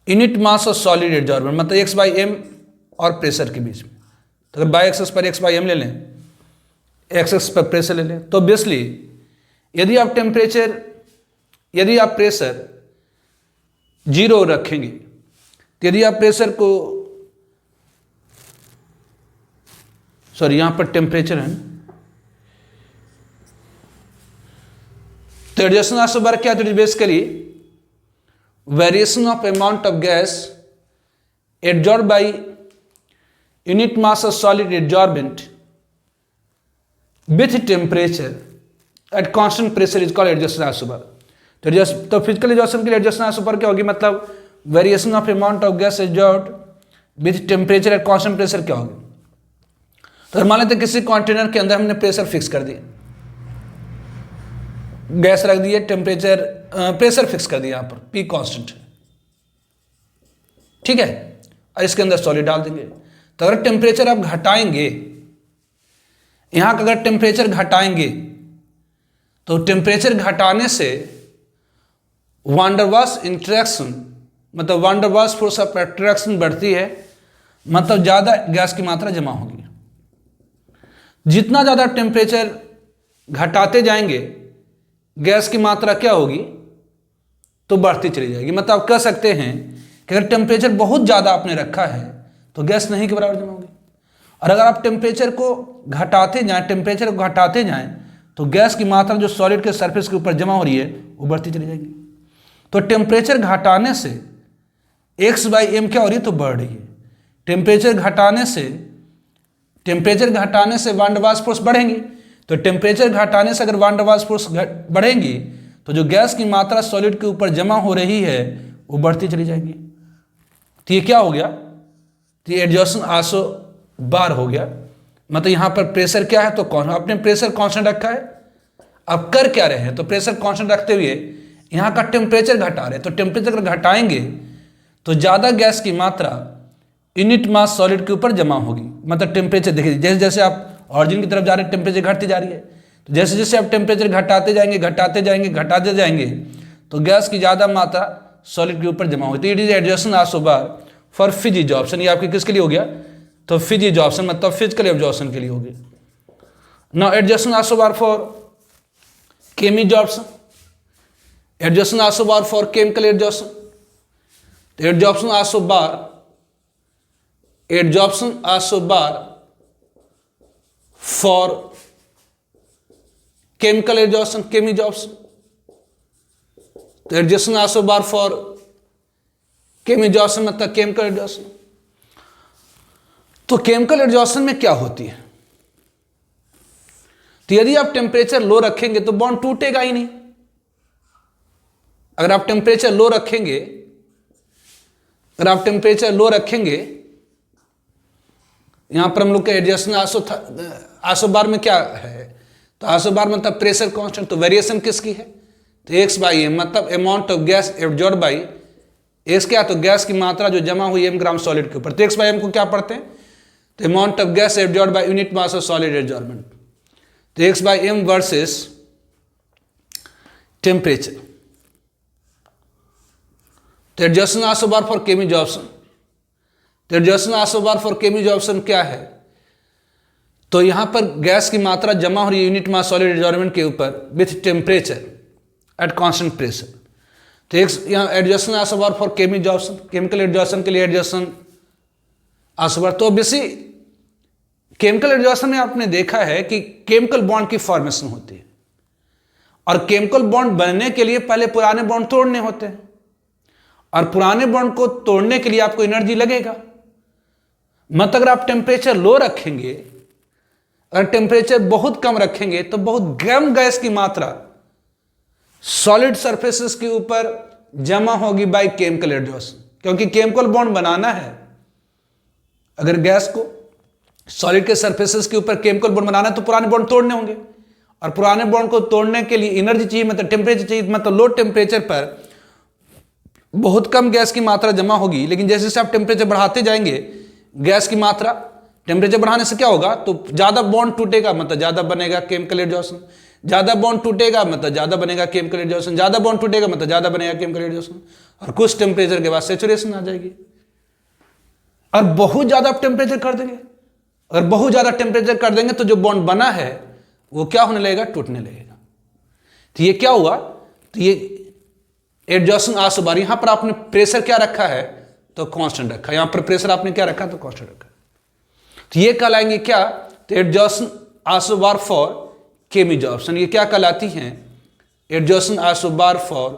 unit mass of solid absorbent, मतलब x by m और प्रेशर के बीच में। तो अगर बाय एक्सेस पर x by m ले लें, एक्सेस पर प्रेशर ले लें, तो ऑब्वियसली यदि आप प्रेशर 0 रखेंगे, तो यदि आप प्रेशर को यहां पर टेम्परेचर है, तो एडजॉर्प्शन आइसोबार क्या? तो basically variation of amount of gas absorbed by unit mass of solid absorbent with temperature at constant pressure is called adsorption isobar. तो फिजिकल एब्जॉर्प्शन के लिए एडजॉर्प्शन आइसोबार क्या होगी? मतलब variation of amount of gas absorbed with temperature at constant pressure क्या होगी? तो मान लेते किसी कंटेनर के अंदर हमने प्रेशर फिक्स कर दिया, गैस रख दिए, टेम्परेचर प्रेशर फिक्स कर दिया, यहाँ पर P कांस्टेंट है, ठीक है, और इसके अंदर सॉलिड डाल देंगे। तो अगर टेम्परेचर आप घटाएंगे, यहाँ का अगर टेम्परेचर घटाएंगे, तो टेम्परेचर घटाने से वान डर वाल्स इंटरेक्शन, मतलब वान der Waals force of attraction बढ़ती है, मतलब ज़्यादा गैस की मात्रा जमा होगी। जितना ज़्यादा टेम्परेचर घटाते जाएंगे, गैस की मात्रा क्या होगी? तो बढ़ती चली जाएगी। मतलब आप कह सकते हैं कि अगर टेम्परेचर बहुत ज़्यादा आपने रखा है तो गैस नहीं के बराबर जमा होगी, और अगर आप टेम्परेचर को घटाते जाएं तो गैस की मात्रा जो सॉलिड के सरफेस के ऊपर जमा हो रही है वो बढ़ती चली जाएगी। तो टेम्परेचर घटाने से x/m क्या हो रही है, तो बढ़ रही है। टेम्परेचर घटाने से वान डर वाल्स फोर्स बढ़ेंगी। तो टेम्परेचर घटाने से अगर वान डर वाल्स फोर्स बढ़ेंगी तो जो गैस की मात्रा सॉलिड के ऊपर जमा हो रही है वो बढ़ती चली जाएगी। तो ये क्या हो गया, तो ये एडजॉर्सन आइसोबार हो गया। मतलब यहाँ पर प्रेशर क्या है, तो आपने प्रेशर कांस्टेंट रखा है। अब कर क्या रहे हैं, तो प्रेशर कांस्टेंट रखते हुए यहाँ का टेम्परेचर घटा रहे हैं। तो टेम्परेचर अगर घटाएंगे तो ज़्यादा गैस की मात्रा यूनिट मास सॉलिड के ऊपर जमा होगी। मतलब टेम्परेचर देखिए, जैसे जैसे आप ऑरिजिन की तरफ जा रहे हैं टेम्परेचर घटती जा रही है। तो जैसे जैसे आप टेम्परेचर घटाते जाएंगे तो गैस की ज़्यादा मात्रा सॉलिड के ऊपर जमा होगी। तो it is adsorption isobar for physi absorption. ये आपके किसके लिए हो गया, तो फिजी एब्जॉर्प्शन मतलब फिजिकल एब्जॉर्प्शन के लिए हो गया। Now adsorption isobar for chemi absorption, adsorption isobar for chemical absorption. Adsorption isobar for chemical absorption, chemi absorption. तो adsorption isobar for chemi absorption मतलब केमिकल एब्जॉर्प्शन। तो केमिकल एब्जॉर्प्शन में क्या होती है, तो यदि आप टेम्परेचर लो रखेंगे तो बॉन्ड टूटेगा ही नहीं। अगर आप टेम्परेचर लो रखेंगे, यहां पर हम लोग के एडजॉर्प्शन आइसोबार में क्या है, तो आइसोबार मतलब प्रेशर कांस्टेंट। तो वेरिएशन किसकी है, तो x/m मतलब amount of gas absorb by x क्या, तो गैस की मात्रा जो जमा हुई m ग्राम सॉलिड के ऊपर। तो x/m को क्या पढ़ते हैं, तो amount of gas absorb by unit mass of solid absorbent. तो x/m वर्सेस टेम्परेचर। तो adsorption isobar for chemi absorption, तो adsorption isobar for chemi absorption क्या है, तो यहां पर गैस की मात्रा जमा हो रही है यूनिट मास सॉलिड एब्जॉर्बमेंट के ऊपर with temperature at constant pressure. तो यहाँ adsorption isobar for chemi absorption, chemical absorption के लिए एडजॉर्प्शन आइसोबार। तो बेसी केमिकल एब्जॉर्प्शन में आपने देखा है कि केमिकल बॉन्ड की फॉर्मेशन होती है, और केमिकल बॉन्ड बनने के लिए पहले पुराने बॉन्ड तोड़ने होते हैं, और पुराने बॉन्ड को तोड़ने के लिए आपको एनर्जी लगेगा। मतलब अगर आप टेम्परेचर लो रखेंगे, अगर टेम्परेचर बहुत कम रखेंगे तो बहुत कम गैस की मात्रा सॉलिड सरफेसेस के ऊपर जमा होगी बाय केमिकल एब्जॉर्प्शन। क्योंकि केमिकल बॉन्ड बनाना है, अगर गैस को सॉलिड के सरफेसेस के ऊपर केमिकल बॉन्ड बनाना है तो पुराने बॉन्ड तोड़ने होंगे, और पुराने बॉन्ड को तोड़ने के लिए एनर्जी चाहिए, मतलब टेम्परेचर चाहिए। मतलब लो टेम्परेचर पर बहुत कम गैस की मात्रा जमा होगी, लेकिन जैसे जैसे आप टेम्परेचर बढ़ाते जाएंगे गैस की मात्रा, टेम्परेचर बढ़ाने से क्या होगा, तो ज्यादा बॉन्ड टूटेगा मतलब ज्यादा बनेगा केमिकल एब्जॉर्प्शन, ज्यादा बॉन्ड टूटेगा मतलब ज्यादा बनेगा केमिकल एब्जॉर्प्शन, ज्यादा बॉन्ड टूटेगा मतलब ज्यादा बनेगा केमिकल एब्जॉर्प्शन, और कुछ टेम्परेचर के बाद सैचुरेशन आ जाएगी। और बहुत ज्यादा आप टेम्परेचर कर देंगे, अगर बहुत ज्यादा टेम्परेचर कर देंगे तो जो बॉन्ड बना है वो क्या होने लगेगा, टूटने लगेगा। तो ये क्या हुआ, तो ये एडजॉर्प्शन आइसोबार। यहां पर आपने प्रेशर क्या रखा है, तो कांस्टेंट रखा, यहां पर प्रेशर आपने क्या रखा, तो कांस्टेंट रखा। तो ये कहलाएंगे क्या, तो adsorption isobar for chemi absorption. ये क्या कहलाती हैं, adsorption isobar for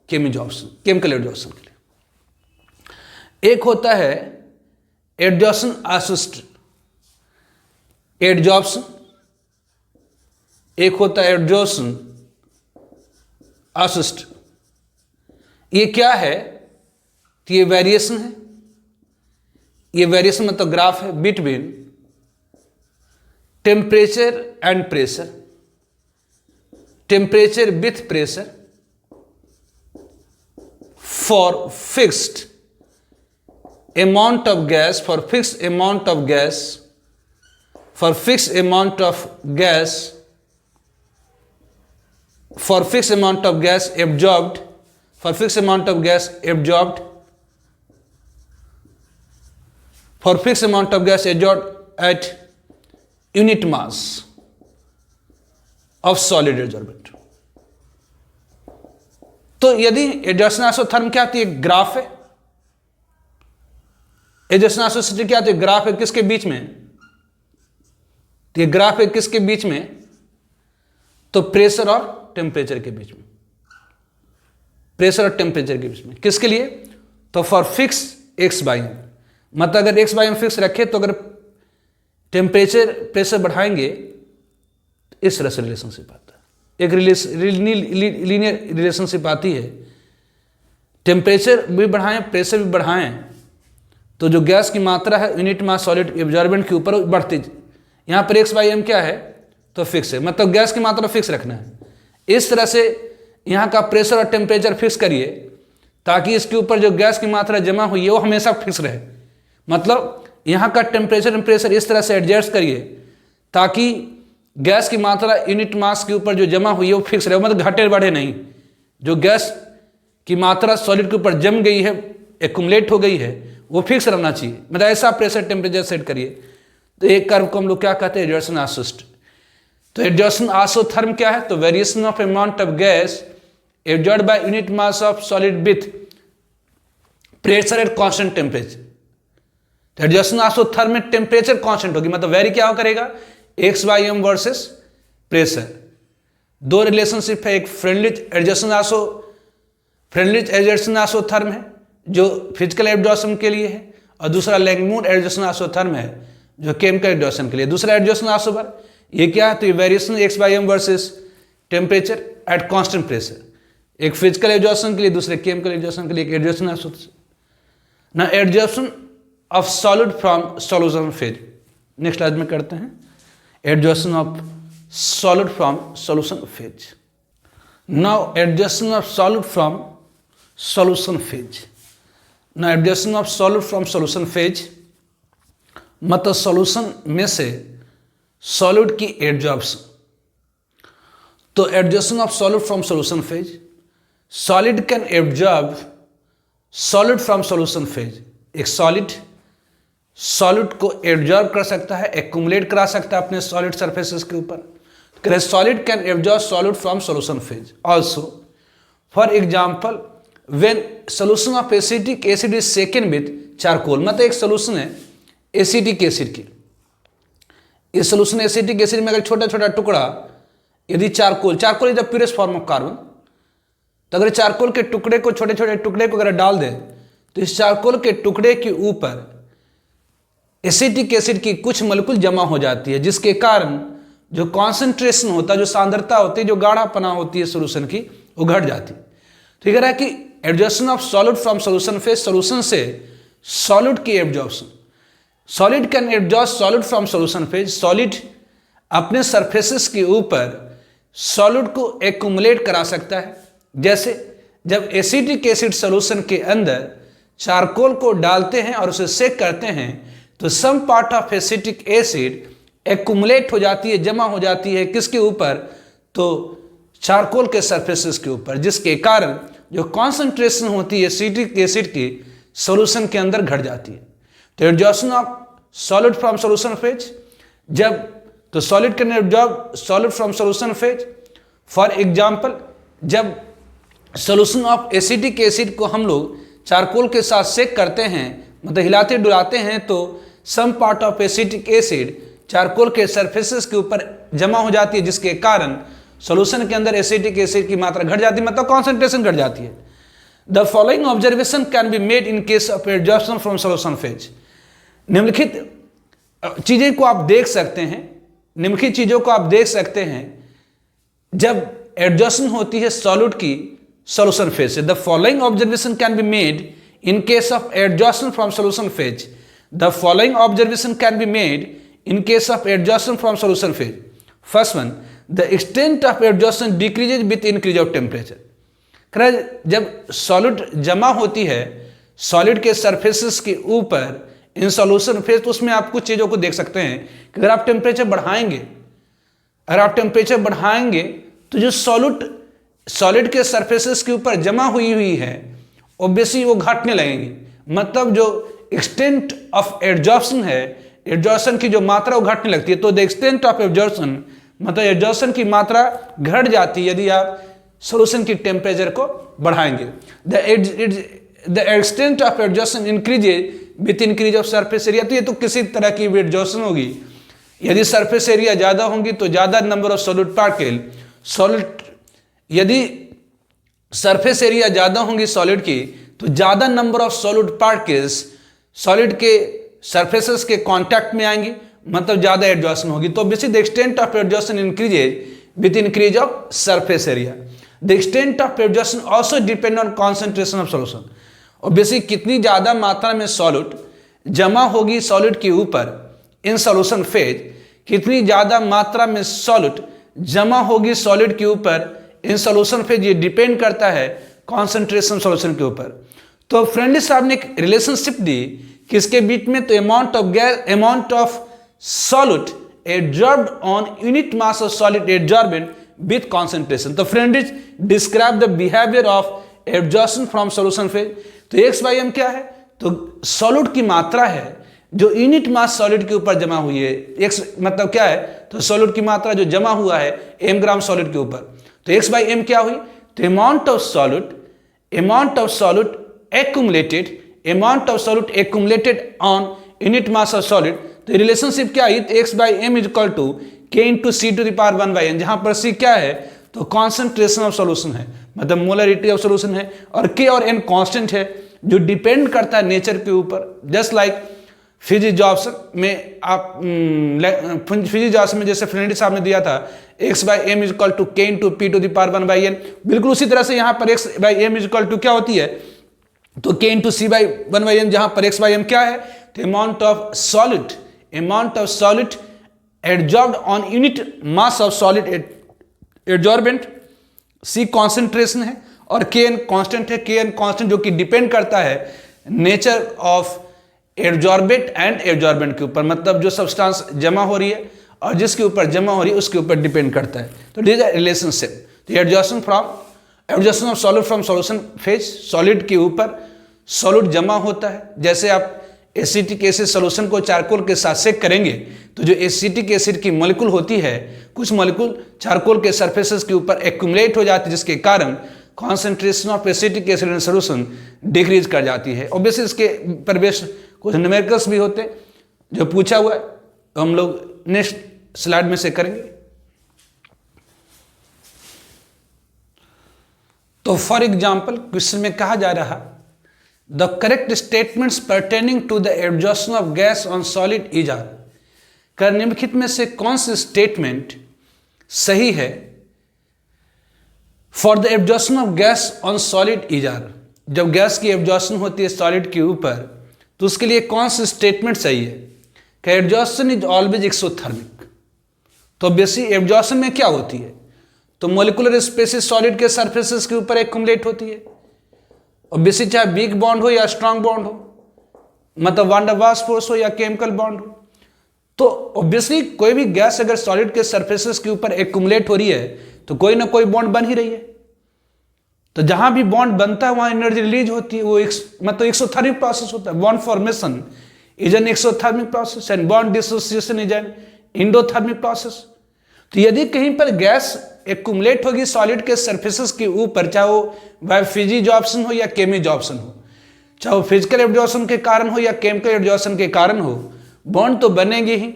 chemi absorption, chemical absorption के लिए। एक होता है एडजॉर्प्शन आइसोस्टर एडजॉर्प्शन, एक होता है एडजॉर्प्शन आइसोस्टर। ये क्या है, तो ये वेरिएशन है, ये वेरिएशन मतलब ग्राफ है between temperature and pressure, temperature with pressure for fixed amount of gas, for fixed amount of gas, for fixed amount of gas, for fixed amount of gas absorbed, for fixed amount of gas absorbed, for fixed amount of gas absorbed at unit mass of solid adsorbent। तो यदि adsorption isotherm क्या आती है, graph है, adsorption isoster क्या आती है, graph है, किसके बीच में, तो ये ग्राफ है किसके बीच में, तो प्रेशर और टेम्परेचर के बीच में, प्रेशर और टेम्परेचर के बीच में। किसके लिए, तो for fix X by M, मतलब अगर एक्स बाई एम फिक्स रखे तो अगर टेम्परेचर प्रेशर बढ़ाएंगे तो इस तरह से रिलेशनशिप आता है, एक लीनियर रिलेशनशिप आती है। टेम्परेचर भी बढ़ाएं प्रेशर भी बढ़ाएं तो जो गैस की मात्रा है यूनिट मास सॉलिड एब्जॉर्बेंट के ऊपर बढ़ती, यहाँ पर एक्स बाई एम क्या है, तो फिक्स है, मतलब गैस की मात्रा फिक्स रखना है। इस तरह से यहाँ का प्रेशर और टेम्परेचर फिक्स करिए ताकि इसके ऊपर जो गैस की मात्रा जमा हुई है वो हमेशा फिक्स रहे। मतलब यहाँ का टेम्परेचर एंड प्रेशर इस तरह से एडजस्ट करिए ताकि गैस की मात्रा यूनिट मास के ऊपर जो जमा हुई है वो फिक्स रहे, मतलब घटे बढ़े नहीं। जो गैस की मात्रा सॉलिड के ऊपर जम गई है, एक्युमुलेट हो गई है, वो फिक्स रहना चाहिए, मतलब ऐसा प्रेशर टेम्परेचर सेट करिए। तो एक कर्व को हम लोग क्या कहते हैं, एडजॉर्प्शन आइसोस्ट। तो एडजॉर्प्शन आइसोथर्म क्या है, तो variation of amount of gas absorbed by unit mass of solid with pressure at constant temperature. तो एडजॉर्प्शन आइसोथर्म में टेम्परेचर कांस्टेंट होगी, मतलब वेरी क्या करेगा, X by M versus pressure. दो रिलेशनशिप है, एक फ्रेंडली एडजॉर्प्शन आइसोथर्म है जो फिजिकल एडजॉर्प्शन के लिए है, और दूसरा लैंगमूर एडजॉर्प्शन आइसोथर्म है जो केमिकल एडजॉर्प्शन के लिए। दूसरा एडजॉर्प्शन आइसोथर्म ये क्या है, तो ये variation X by M versus temperature at constant pressure. एक फिजिकल एडजॉर्प्शन के लिए, दूसरे केमिकल एडजॉर्प्शन के लिए, एक एडजॉर्प्शन आइसोथर्म। ना adsorption of solid from solution phase, next slide में करते हैं, adsorption of solid from solution phase. Now adsorption of solid from solution phase. ना adsorption of solid from solution phase मतलब solution में से सॉलिड की adsorption. तो adsorption of solid from solution phase, solid can absorb solid from solution phase. एक solid को absorb कर सकता है, एक्युमुलेट करा सकता है अपने सॉलिड सरफेसेस के ऊपर। Solid can absorb solid from solution phase also. For example when solution of acetic acid is सेकन with charcoal, मतलब एक सोल्यूशन है एसिटिक एसिड की, इस सोल्यूशन एसिटिक एसिड में अगर छोटा छोटा टुकड़ा यदि charcoal is the purest form of carbon, तो अगर चारकोल के टुकड़े को छोटे छोटे टुकड़े को अगर डाल दें तो इस चारकोल के टुकड़े के ऊपर एसिटिक एसिड की कुछ मॉलिक्यूल जमा हो जाती है, जिसके कारण जो कॉन्सेंट्रेशन होता है, जो सांद्रता होती है, जो गाढ़ापना होती है सोल्यूशन की, वो घट जाती है। तो कह रहा है कि adsorption of solid from solution phase, solution से सॉलिड की absorption. Solid can absorb solid from solution phase, solid अपने सरफेसेस के ऊपर सॉलिड को एक्युमुलेट करा सकता है। जैसे जब एसिटिक एसिड सोल्यूशन के अंदर चारकोल को डालते हैं और उसे सेक करते हैं तो some part of acetic acid accumulate हो जाती है, जमा हो जाती है किसके ऊपर, तो चारकोल के सरफेसेस के ऊपर, जिसके कारण जो कॉन्सेंट्रेशन होती है एसिटिक एसिड की सॉल्यूशन के अंदर घट जाती है। तो absorption of solid from solution phase, जब तो solid can absorb solid from solution phase. For example जब सॉल्यूशन ऑफ एसिटिक एसिड को हम लोग चारकोल के साथ सेक करते हैं, मतलब हिलाते डुलाते हैं, तो some part of acetic acid charcoal के सरफेसेस के ऊपर जमा हो जाती है, जिसके कारण सॉल्यूशन के अंदर एसिटिक एसिड की मात्रा घट जाती है, मतलब कॉन्सेंट्रेशन घट जाती है। The following observation can be made in case of absorption from solution phase. निम्नलिखित चीजें को आप देख सकते हैं, निम्नलिखित चीजों को आप देख सकते हैं जब एब्जॉर्प्शन होती है सॉलिड की सॉल्यूशन फेज से। The following observation can be made in case of adsorption from solution phase. The following observation can be made in case of adsorption from solution phase. First one, the extent of adsorption decreases with increase of temperature. जब solid जमा होती है solid के surfaces के ऊपर in solution phase, तो उसमें आप कुछ चीज़ों को देख सकते हैं कि अगर आप टेम्परेचर बढ़ाएंगे तो जो सॉलिड के सरफेसेस के ऊपर जमा हुई है ऑब्वियसली वो घटने लगेंगी, मतलब जो एक्सटेंट ऑफ एब्जॉर्प्शन है, एब्जॉर्प्शन की जो मात्रा वो घटने लगती है। तो द एक्सटेंट ऑफ एब्जॉर्प्शन मतलब एब्जॉर्प्शन की मात्रा घट जाती है यदि आप सॉल्यूशन की टेम्परेचर को बढ़ाएंगे। The extent of absorption increases with increase of surface area. तो ये तो किसी तरह की एब्जॉर्प्शन होगी यदि सरफेस एरिया ज़्यादा होंगी तो ज़्यादा नंबर ऑफ सॉलिड पार्टिकल, यदि सरफेस एरिया ज़्यादा होंगी सॉलिड की तो ज़्यादा number of solid particles solid के सरफेसेस के कांटेक्ट में आएंगी, मतलब ज़्यादा एडजॉर्शन होगी। तो basic the extent of adsorption increases with increase of surface area. The extent of adsorption also depend on concentration of solution. और बेसिक कितनी ज़्यादा मात्रा में सॉलिड जमा होगी सॉलिड के ऊपर इन सॉल्यूशन फेज, कितनी ज़्यादा मात्रा में सॉलिड जमा होगी सॉलिड के ऊपर इन सॉल्यूशन फेज, ये डिपेंड करता है कॉन्सेंट्रेशन सॉल्यूशन के ऊपर। तो फ्रेंडली साहब ने एक रिलेशनशिप दी किसके बीच में, तो amount of solid absorbed on unit mass of solid absorbent with concentration. तो friends describe the behaviour of absorption from solution phase. तो x/m क्या है, तो सॉलिड की मात्रा है जो यूनिट मास सॉलिड के ऊपर जमा हुई है। x मतलब क्या है, तो सॉलिड की मात्रा जो जमा हुआ है m ग्राम सॉलिड के ऊपर। तो x/m क्या हुई, तो amount of solid accumulated on unit mass of solid. तो रिलेशनशिप क्या है, x/m equal to k into C to the power 1/n, जहां पर c क्या है, तो कॉन्सेंट्रेशन ऑफ सॉल्यूशन है, मतलब मोलरिटी ऑफ सॉल्यूशन है, और k और n कांस्टेंट है जो डिपेंड करता है नेचर के ऊपर। जस्ट लाइक फिजिक्स जॉब्स में आप फिजिक्स जॉब्स में जैसे फ्रेंड साहब ने दिया था x/m equal to k into P to the power 1/n, बिल्कुल उसी तरह से यहाँ पर x/m इक्वल टू क्या होती है, तो k into C by 1/n, जहाँ पर x/m क्या है, तो amount of solid absorbed on unit mass of solid absorbent, c concentration है और kn कांस्टेंट है। kn कांस्टेंट जो कि डिपेंड करता है nature of absorbent and absorbent के ऊपर, मतलब जो सब्सटेंस जमा हो रही है और जिसके ऊपर जमा हो रही है उसके ऊपर डिपेंड करता है। तो दिस इज अ रिलेशनशिप। तो absorption of solid from solution phase, solid के ऊपर सॉलिड जमा होता है। जैसे आप एसिटिक एसिड सॉल्यूशन को चारकोल के साथ सेक करेंगे तो जो एसिटिक एसिड की मॉलिक्यूल होती है, कुछ मॉलिक्यूल चारकोल के सरफेसेस के ऊपर एक्यूमुलेट हो जाती है, जिसके कारण concentration of acetic acid in solution decrease कर जाती है। ऑब्वियसली इसके परिवेश कुछ न्यूमेरिकल्स भी होते जो पूछा हुआ है, तो हम लोग नेक्स्ट स्लाइड में से करेंगे। तो फॉर एग्जाम्पल क्वेश्चन में कहा जा रहा, the correct statements pertaining to the absorption of gas on solid is are. कर निम्नलिखित में से कौन सी स्टेटमेंट सही है for the absorption of gas on solid is are. जब गैस की एब्जॉर्प्शन होती है सॉलिड के ऊपर तो उसके लिए कौन सी स्टेटमेंट सही है, कि एब्जॉर्प्शन इज ऑलवेज एक्सोथर्मिक। तो बेसिक एब्जॉर्प्शन में क्या होती है, तो मोलिकुलर स्पेसिस सॉलिड के सरफेसेस के ऊपर एक्यूमुलेट होती है, और बेसिक चाहे वीक बॉन्ड हो या स्ट्रांग बॉन्ड हो, मतलब वान डर वाल्स फोर्स हो या केमिकल बॉन्ड हो। तो ऑब्वियसली कोई भी गैस अगर सॉलिड के सरफेसेस के ऊपर एक्यूमुलेट हो रही है तो कोई ना कोई बॉन्ड बन ही रही है। तो जहां भी बॉन्ड बनता है वहां एनर्जी रिलीज होती है, वो मतलब एक्सोथर्मिक प्रोसेस होता है। Bond formation is an exothermic process and bond dissociation is an endothermic process. तो यदि कहीं पर गैस एक्यूमुलेट होगी सॉलिड के सरफेसेस के ऊपर, चाहे वो बाय फिजिकल एब्जॉर्प्शन हो या केमिकल एब्जॉर्प्शन हो, चाहे वो फिजिकल एब्जॉर्प्शन के कारण हो या केमिकल एब्जॉर्प्शन के कारण हो, बॉन्ड तो बनेंगे ही,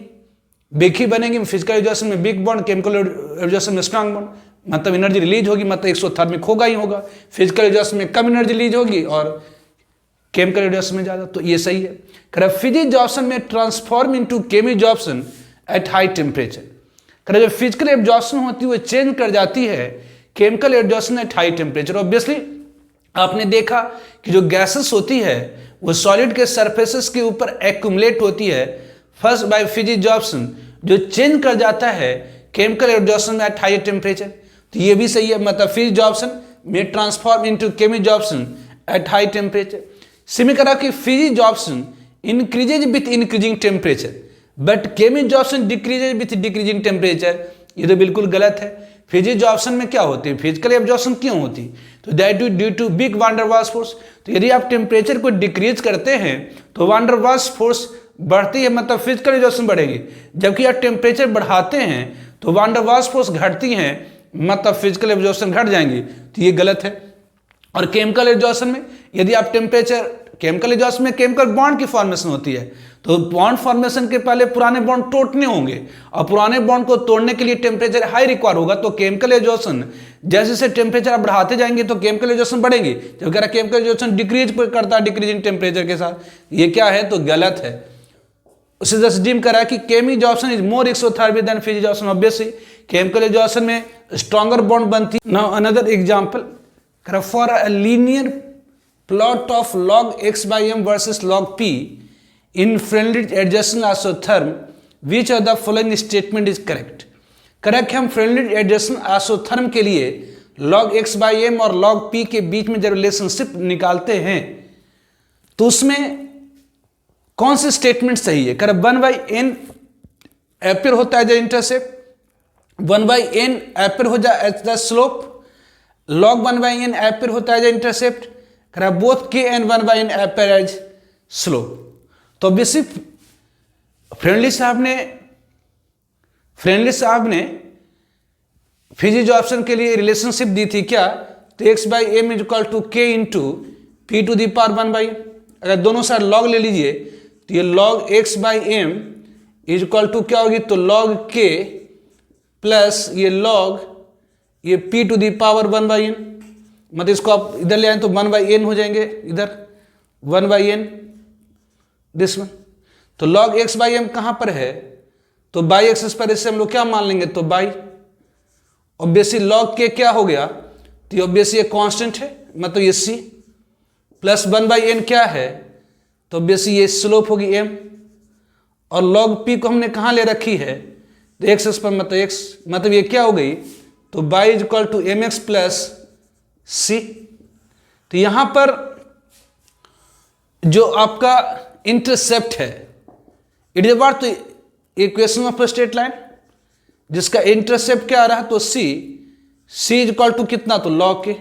बिग ही बनेंगे। फिजिकल एब्जॉर्प्शन में बिग बॉन्ड, केमिकल एब्जॉर्प्शन में स्ट्रांग बॉन्ड, मतलब एनर्जी रिलीज होगी, मतलब एक्सोथर्मिक होगा ही होगा। फिजिकल एब्जॉर्प्शन में कम एनर्जी रिलीज होगी और केमिकल एब्जॉर्प्शन में ज़्यादा। तो ये सही है। फिजिकल एब्जॉर्प्शन में transform into chemical absorption at high temperature. जो फिजिकल एब्जॉर्प्शन होती है वो चेंज कर जाती है chemical absorption at high temperature. Obviously आपने देखा कि जो गैसेस होती है वो सॉलिड के सरफेसेस के ऊपर एक्यूमुलेट होती है फर्स्ट बाय फिजिकल एब्जॉर्प्शन, जो चेंज कर जाता है chemical absorption at high temperature. तो ये भी सही है, मतलब फिजिकल एब्जॉर्प्शन में transform into chemical absorption at high temperature. Simi करा कि physical absorption increases with increasing temperature but chemical absorption decreases with decreasing temperature. ये तो बिल्कुल गलत है। फिजिकल एब्जॉर्प्शन में क्या होती है, फिजिकल एब्जॉर्प्शन क्यों होती, तो that due to big van der Waals force. तो यदि आप टेम्परेचर को डिक्रीज करते हैं तो वान डर वाल्स फोर्स बढ़ती है, मतलब फिजिकल एब्जॉर्प्शन बढ़ेगी। जबकि आप टेम्परेचर बढ़ाते हैं तो वान डर वाल्स फोर्स घटती हैं, मतलब फिजिकल एब्जॉर्प्शन घट जाएंगी। तो ये गलत है। और केमिकल एब्जॉर्प्शन में यदि आप टेम्परेचर केमिकल एग्जॉशन में केमिकल बॉन्ड की फॉर्मेशन होती है, तो बॉन्ड फॉर्मेशन के पहले पुराने बॉन्ड टूटने होंगे और पुराने बॉन्ड को तोड़ने के लिए टेम्परेचर हाई रिक्वायर होगा। तो केमिकल एग्जॉशन जैसे जैसे टेम्परेचर आप बढ़ाते जाएंगे तो केमिकल एग्जॉशन बढ़ेंगे। जब कह रहा केमिकल एग्जॉशन डिक्रीज करता है डिक्रीजिंग टेम्परेचर के साथ, ये क्या है तो गलत है। उसे जस्ट डीम करा कि chemi exhaustion is more exothermic than physi exhaustion. Obviously chemical exhaustion में स्ट्रॉन्गर बॉन्ड बनती है। Now another example, for a linear plot of log x by m versus log p in friendly adjacent isotherm, which of the following statement is correct? Correct, हम friendly adjacent isotherm के लिए log x by m और log p के बीच में जब relationship निकालते हैं तो उसमें कौन सी स्टेटमेंट सही है? करेक्ट, 1/n एपियर होता है एज इंटरसेप्ट, 1/n एपियर हो जाए as the slope, log 1/n appear होता है as intercept, correct, both k and 1/n appear as slope. तो बेसिक फ्रेंडली साहब ने फिजिक्स ऑप्शन के लिए रिलेशनशिप दी थी क्या? तो x by m is equal to k into P to the power 1/n। अगर दोनों साइड log ले लीजिए तो ये log x by m is equal to क्या होगी? तो log k प्लस ये log ये p to the power 1/n। मतलब इसको आप इधर ले आए तो 1/n हो जाएंगे, इधर 1/n दिस वन। तो log x by m कहाँ पर है? तो बाई एक्सिस पर इससे हम लोग क्या मान लेंगे? तो बाई। ऑब्वियसली log k क्या हो गया? तो ऑब्वियसली ये कांस्टेंट है, मतलब ये c प्लस 1/n क्या है? तो ऑब्वियसली ये स्लोप होगी m, और log p को हमने कहाँ ले रखी है? तो एक्सिस पर, मतलब x, मतलब ये क्या हो गई? तो by is equal to mx plus c। तो यहां पर जो आपका इंटरसेप्ट है इट इज व्हाट, तो इक्वेशन ऑफ स्ट्रेट लाइन जिसका इंटरसेप्ट क्या आ रहा है? तो c इज इक्वल टू कितना? तो log k।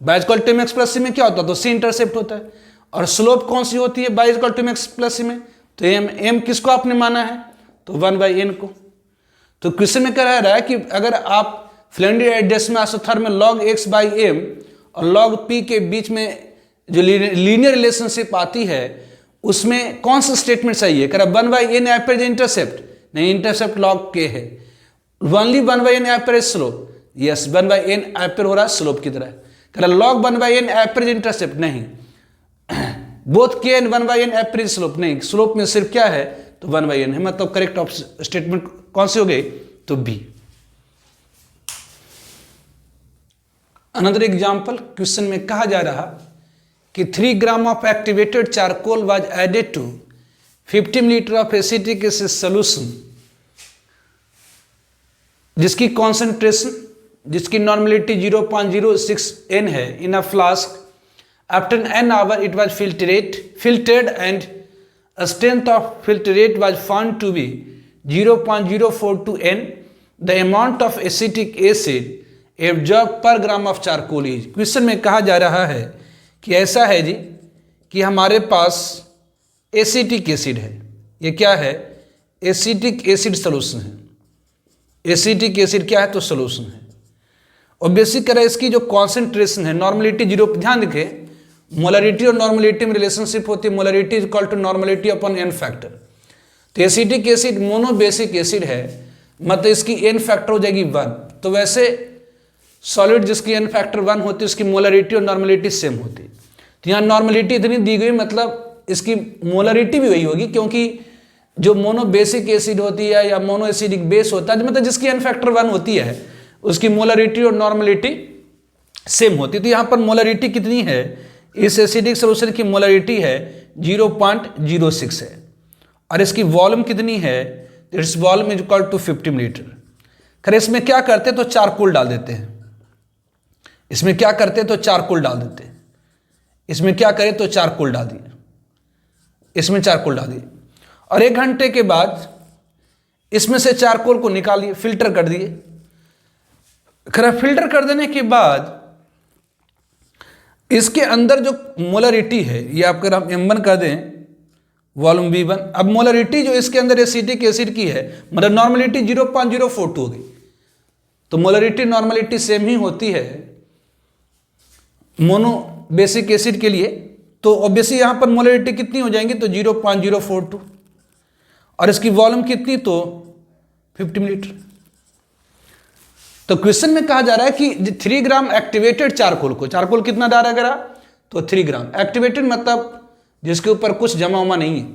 Y is equal to mx plus c में क्या होता है? तो c इंटरसेप्ट होता है। और स्लोप कौन सी होती है Y is equal to mx plus c में? तो m किसको आपने माना है? तो 1/n को। तो क्वेश्चन में कह रहा है कि अगर आप फ्रेंडली एडजस्टमेंट आइसोथर्म में log x by m और log p के बीच में जो लीनियर रिलेशनशिप आती है उसमें कौन सा स्टेटमेंट सही है? कह रहा 1/n एपियर इंटरसेप्ट, नहीं, इंटरसेप्ट log k है। Only 1/n appear slope, yes 1/n appear हो रहा है स्लोप की तरह। कह रहा log 1/n एपियर इंटरसेप्ट, नहीं, both k and 1/n appear slope, नहीं, स्लोप में सिर्फ क्या है? तो 1/n है। मतलब करेक्ट स्टेटमेंट कौन सी हो गई? तो बी। अनदर एग्जाम्पल, क्वेश्चन में कहा जा रहा कि 3 gram of activated charcoal was added to 50 millilitre of acetic acid solution जिसकी कॉन्सेंट्रेशन, जिसकी नॉर्मलिटी 0.06 n है in a flask. After an hour it was filtered and a strength of filtrate was found to be 0.042 n. The amount of acetic acid absorbed per gram of charcoal is। Question में कहा जा रहा है कि ऐसा है जी कि हमारे पास एसिटिक एसिड है। ये क्या है? एसिटिक एसिड सोल्यूशन है। एसिटिक एसिड क्या है? तो सोल्यूशन है। और बेसिक करें इसकी जो कॉन्सेंट्रेशन है, नॉर्मलिटी 0, ध्यान रखें मोलरिटी और नॉर्मलिटी में रिलेशनशिप होती है, molarity is equal to normality upon n factor. तो एसिटिक एसिड मोनोबेसिक एसिड है, मतलब इसकी n फैक्टर हो जाएगी 1। तो वैसे सॉलिड जिसकी n फैक्टर 1 होती है उसकी मोलरिटी और नॉर्मलिटी सेम होती है। तो यहाँ नॉर्मलिटी इतनी दी गई, मतलब इसकी मोलरिटी भी वही होगी, क्योंकि जो मोनोबेसिक एसिड होती है या मोनो एसिडिक बेस होता है, मतलब जिसकी n फैक्टर 1 होती है उसकी मोलरिटी और नॉर्मलिटी सेम होती है। तो यहाँ पर मोलरिटी कितनी है? इस एसिडिक सोल्यूशन की मोलरिटी है 0.06 है, और इसकी वॉल्यूम कितनी है? It's volume is equal to 50 millilitre. खैर इसमें क्या करते हैं तो चारकोल डाल देते हैं। इसमें क्या करते हैं तो चारकोल डाल देते हैं। इसमें क्या करें तो चारकोल डाल दिए, इसमें चारकोल डाल दिए, और 1 घंटे के बाद इसमें से चारकोल को निकालिए, फिल्टर कर दिए। खैर फिल्टर कर देने के बाद इसके अंदर जो मोलरिटी है ये आप अगर हम m1 कर दें वॉल्यूम V1, अब मोलरिटी जो इसके अंदर एसिटिक एसिड की है, मतलब नॉर्मलिटी 0.042 हो गई। तो मोलरिटी नॉर्मलिटी सेम ही होती है मोनो बेसिक एसिड के लिए, तो ऑब्वियसली यहाँ पर मोलरिटी कितनी हो जाएंगी, तो 0.042, और इसकी वॉल्यूम कितनी, तो 50 मिलीलीटर। तो क्वेश्चन में कहा जा रहा है कि 3 ग्राम एक्टिवेटेड चारकोल को, चारकोल कितना डाला गया, तो 3 ग्राम। एक्टिवेटेड मतलब जिसके ऊपर कुछ जमा हुआ नहीं है,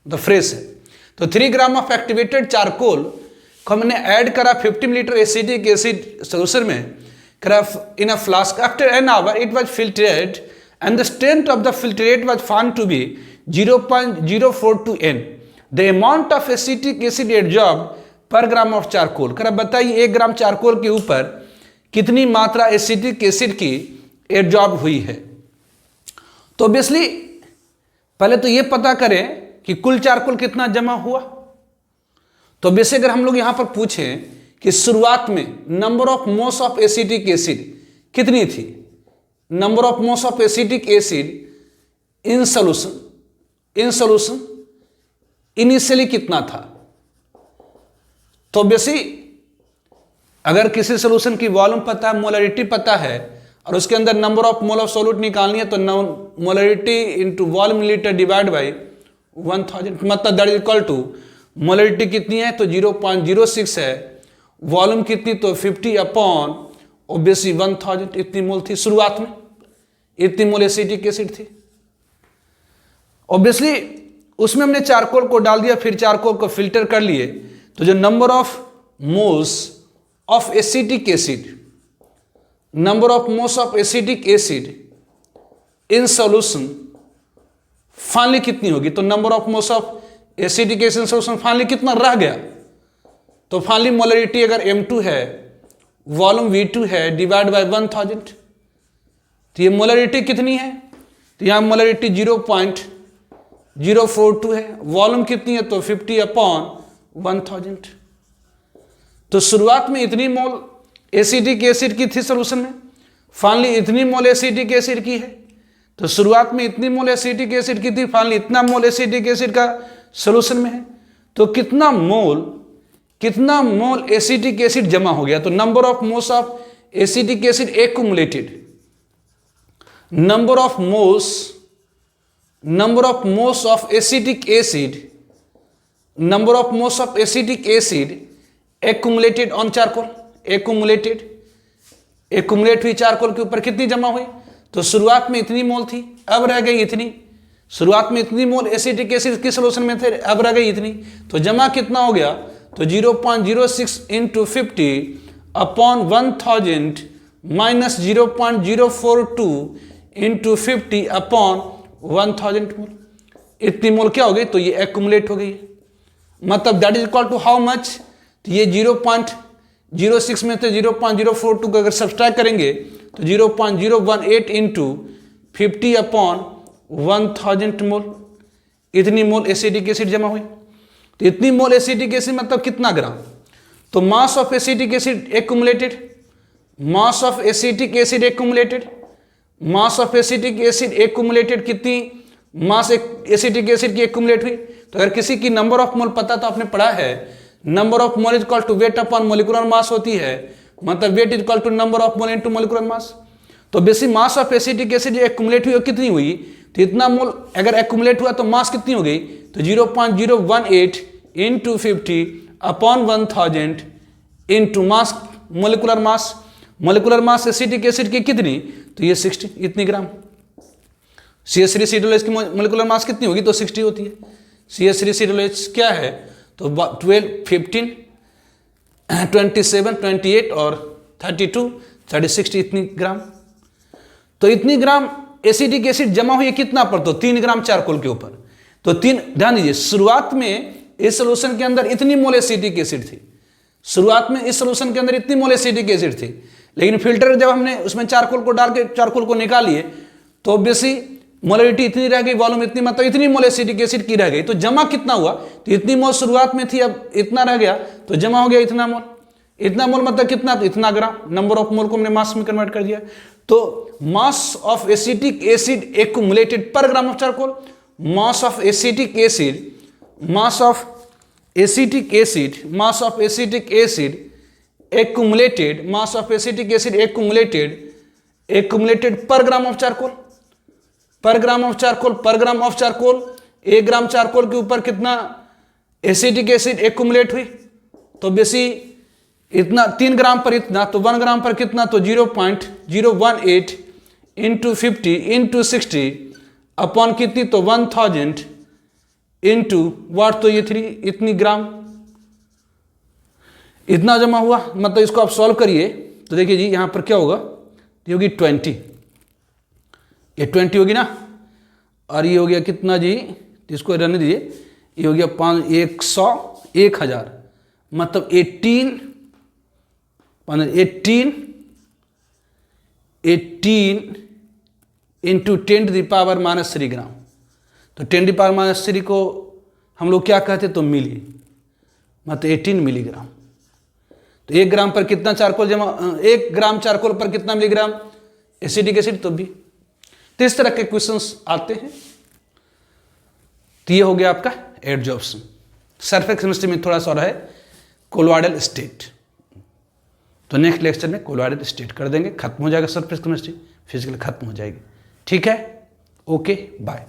तो फ्रेश है। तो 3 ग्राम ऑफ एक्टिवेटेड चारकोल को हमने ऐड करा 50 मिलीलीटर एसिटिक एसिड सोल्यूशन में, करा in a flask. After an hour it was filtered and the strength of the filtrate was found to be 0.042 N। The amount of acetic acid absorb per gram of charcoal, करा बताइए 1 gram charcoal के ऊपर कितनी मात्रा acetic acid की absorb हुई है। तो ऑब्वियसली पहले तो ये पता करें कि कुल चारकोल कितना जमा हुआ। तो वैसे अगर हम लोग यहां पर पूछें कि शुरुआत में number of moles of acetic acid कितनी थी, number of moles of acetic acid in solution initially कितना था। तो ऑब्वियसली अगर किसी सॉल्यूशन की वॉल्यूम पता है, मोलरिटी पता है, और उसके अंदर number of mole of solute निकालनी है, तो molarity into volume litre divide by 1000, मतलब that is equal to molarity कितनी है, तो 0.06 है, वॉल्यूम कितनी, तो 50 अपॉन ऑब्वियसली 1000, इतनी मोल थी शुरुआत में, इतनी मोल एसिटिक एसिड थी। ऑब्वियसली उसमें हमने चारकोल को डाल दिया, फिर चारकोल को फिल्टर कर लिए, तो जो number of moles of acetic acid, number of moles of acetic acid in solution finally कितनी होगी, तो number of moles of acetic acid in solution finally कितना रह गया, तो फाइनली मोलरिटी अगर M2 है, वॉल्यूम V2 है, डिवाइड बाय 1000, तो ये मोलरिटी कितनी है, तो यहां मोलरिटी 0.042 है, वॉल्यूम कितनी है, तो 50 अपॉन 1000। तो शुरुआत में इतनी मोल एसिटिक एसिड की थी सॉल्यूशन में, फाइनली इतनी मोल एसिटिक एसिड की है। तो शुरुआत में इतनी मोल एसिटिक एसिड की थी, फाइनली इतना मोल एसिटिक एसिड का सॉल्यूशन में है। तो कितना मोल एसिटिक एसिड जमा हो गया, तो number of moles of acetic acid accumulated, number of moles of acetic acid accumulated on charcoal, accumulate हुई चारकोल के ऊपर कितनी जमा हुई, तो शुरुआत में इतनी मोल थी, अब रह गई इतनी। शुरुआत में इतनी मोल एसिटिक एसिड की सॉल्यूशन में थे, अब रह गई इतनी। तो जमा कितना हो गया, तो 0.06 into 50 upon 1000 minus 0.042 into 50 upon 1000 मोल, इतनी मोल क्या हो गई, तो ये एक्युमुलेट हो गई है। मतलब that is equal to how much, तो ये 0.06 में से 0.042 को अगर सब्सट्रैक्ट करेंगे तो 0.018 इंटू 50 अपॉन 1000 मोल, इतनी मोल एसिटिक एसिड जमा हुई। तो इतनी मोल एसिटिक एसिड मतलब कितना ग्राम, तो mass of acetic acid accumulated, mass of acetic acid accumulated कितनी मास एसिटिक एसिड की एक्युमुलेट हुई। तो अगर किसी की नंबर ऑफ मोल पता, तो आपने पढ़ा है number of mole is equal to weight upon molecular mass होती है, मतलब weight is equal to number of mole into molecular mass. तो basic mass of acetic acid जो एक्युमुलेट हुई वो कितनी हुई, तो इतना मोल अगर एक्युमुलेट हुआ तो मास कितनी हो गई, तो 0.018 into 50 upon 1000 into mass molecular mass. Molecular mass acetic acid की कितनी, तो ये 60, इतनी ग्राम। CH3COOH की मोलिकुलर मास कितनी होगी, तो 60 होती है। CH3COOH क्या है, तो 12, 15, 27, 28 और 32, 60 इतनी ग्राम। तो इतनी ग्राम एसिटिक एसिड जमा हुई कितना पर, तो 3 ग्राम चारकोल के ऊपर। तो 3, ध्यान दीजिए, शुरुआत में इस सॉल्यूशन के अंदर इतनी मोल एसिटिक एसिड थी, शुरुआत में इस सॉल्यूशन के अंदर इतनी मोल एसिटिक एसिड थी, लेकिन फिल्टर जब हमने उसमें चारकोल को डाल के चारकोल को निकालिए तो ऑब्वियसली मोलरिटी इतनी रह गई, वॉल्यूम इतनी, मतलब इतनी मोल एसिटिक एसिड की रह गई। तो जमा कितना हुआ, तो इतनी मोल शुरुआत में थी, अब इतना रह गया, तो जमा हो गया इतना मोल। इतना मोल मतलब कितना, तो इतना ग्राम। नंबर ऑफ मोल को हमने मास में कन्वर्ट कर दिया। तो mass of acetic acid accumulated per gram of charcoal, mass of acetic acid accumulated per gram of charcoal, per gram of charcoal 1 gram charcoal के ऊपर कितना एसिटिक एसिड एक्यूमुलेट हुई, तो बेसी इतना 3 ग्राम पर इतना, तो 1 ग्राम पर कितना, तो 0.018 इंटू 50 इंटू 60 अपॉन कितनी, तो 1000 इंटू वाट, तो ये 3 इतनी ग्राम इतना जमा हुआ। मतलब इसको आप सॉल्व करिए तो देखिए जी यहाँ पर क्या होगा, ये होगी 20, ये 20 होगी ना, और ये हो गया कितना जी, इसको रहने दीजिए, ये हो गया 100 1000, मतलब 18 इंटू 10⁻³ ग्राम। तो 10⁻³ को हम लोग क्या कहते, तो मिली, मतलब 18 मिलीग्राम। तो 1 ग्राम पर कितना चारकोल जमा, 1 ग्राम चारकोल पर कितना मिलीग्राम एसिटिक एसिड, तो भी। तो इस तरह के क्वेश्चंस आते हैं। तो ये हो गया आपका एडजॉर्प्शन। सरफेस केमिस्ट्री में थोड़ा सा और है कोलोइडल स्टेट, तो नेक्स्ट लेक्चर में कोलोइडल स्टेट कर देंगे, खत्म हो जाएगा सरफेस केमिस्ट्री, फिजिकल खत्म हो जाएगी। ठीक है, ओके बाय।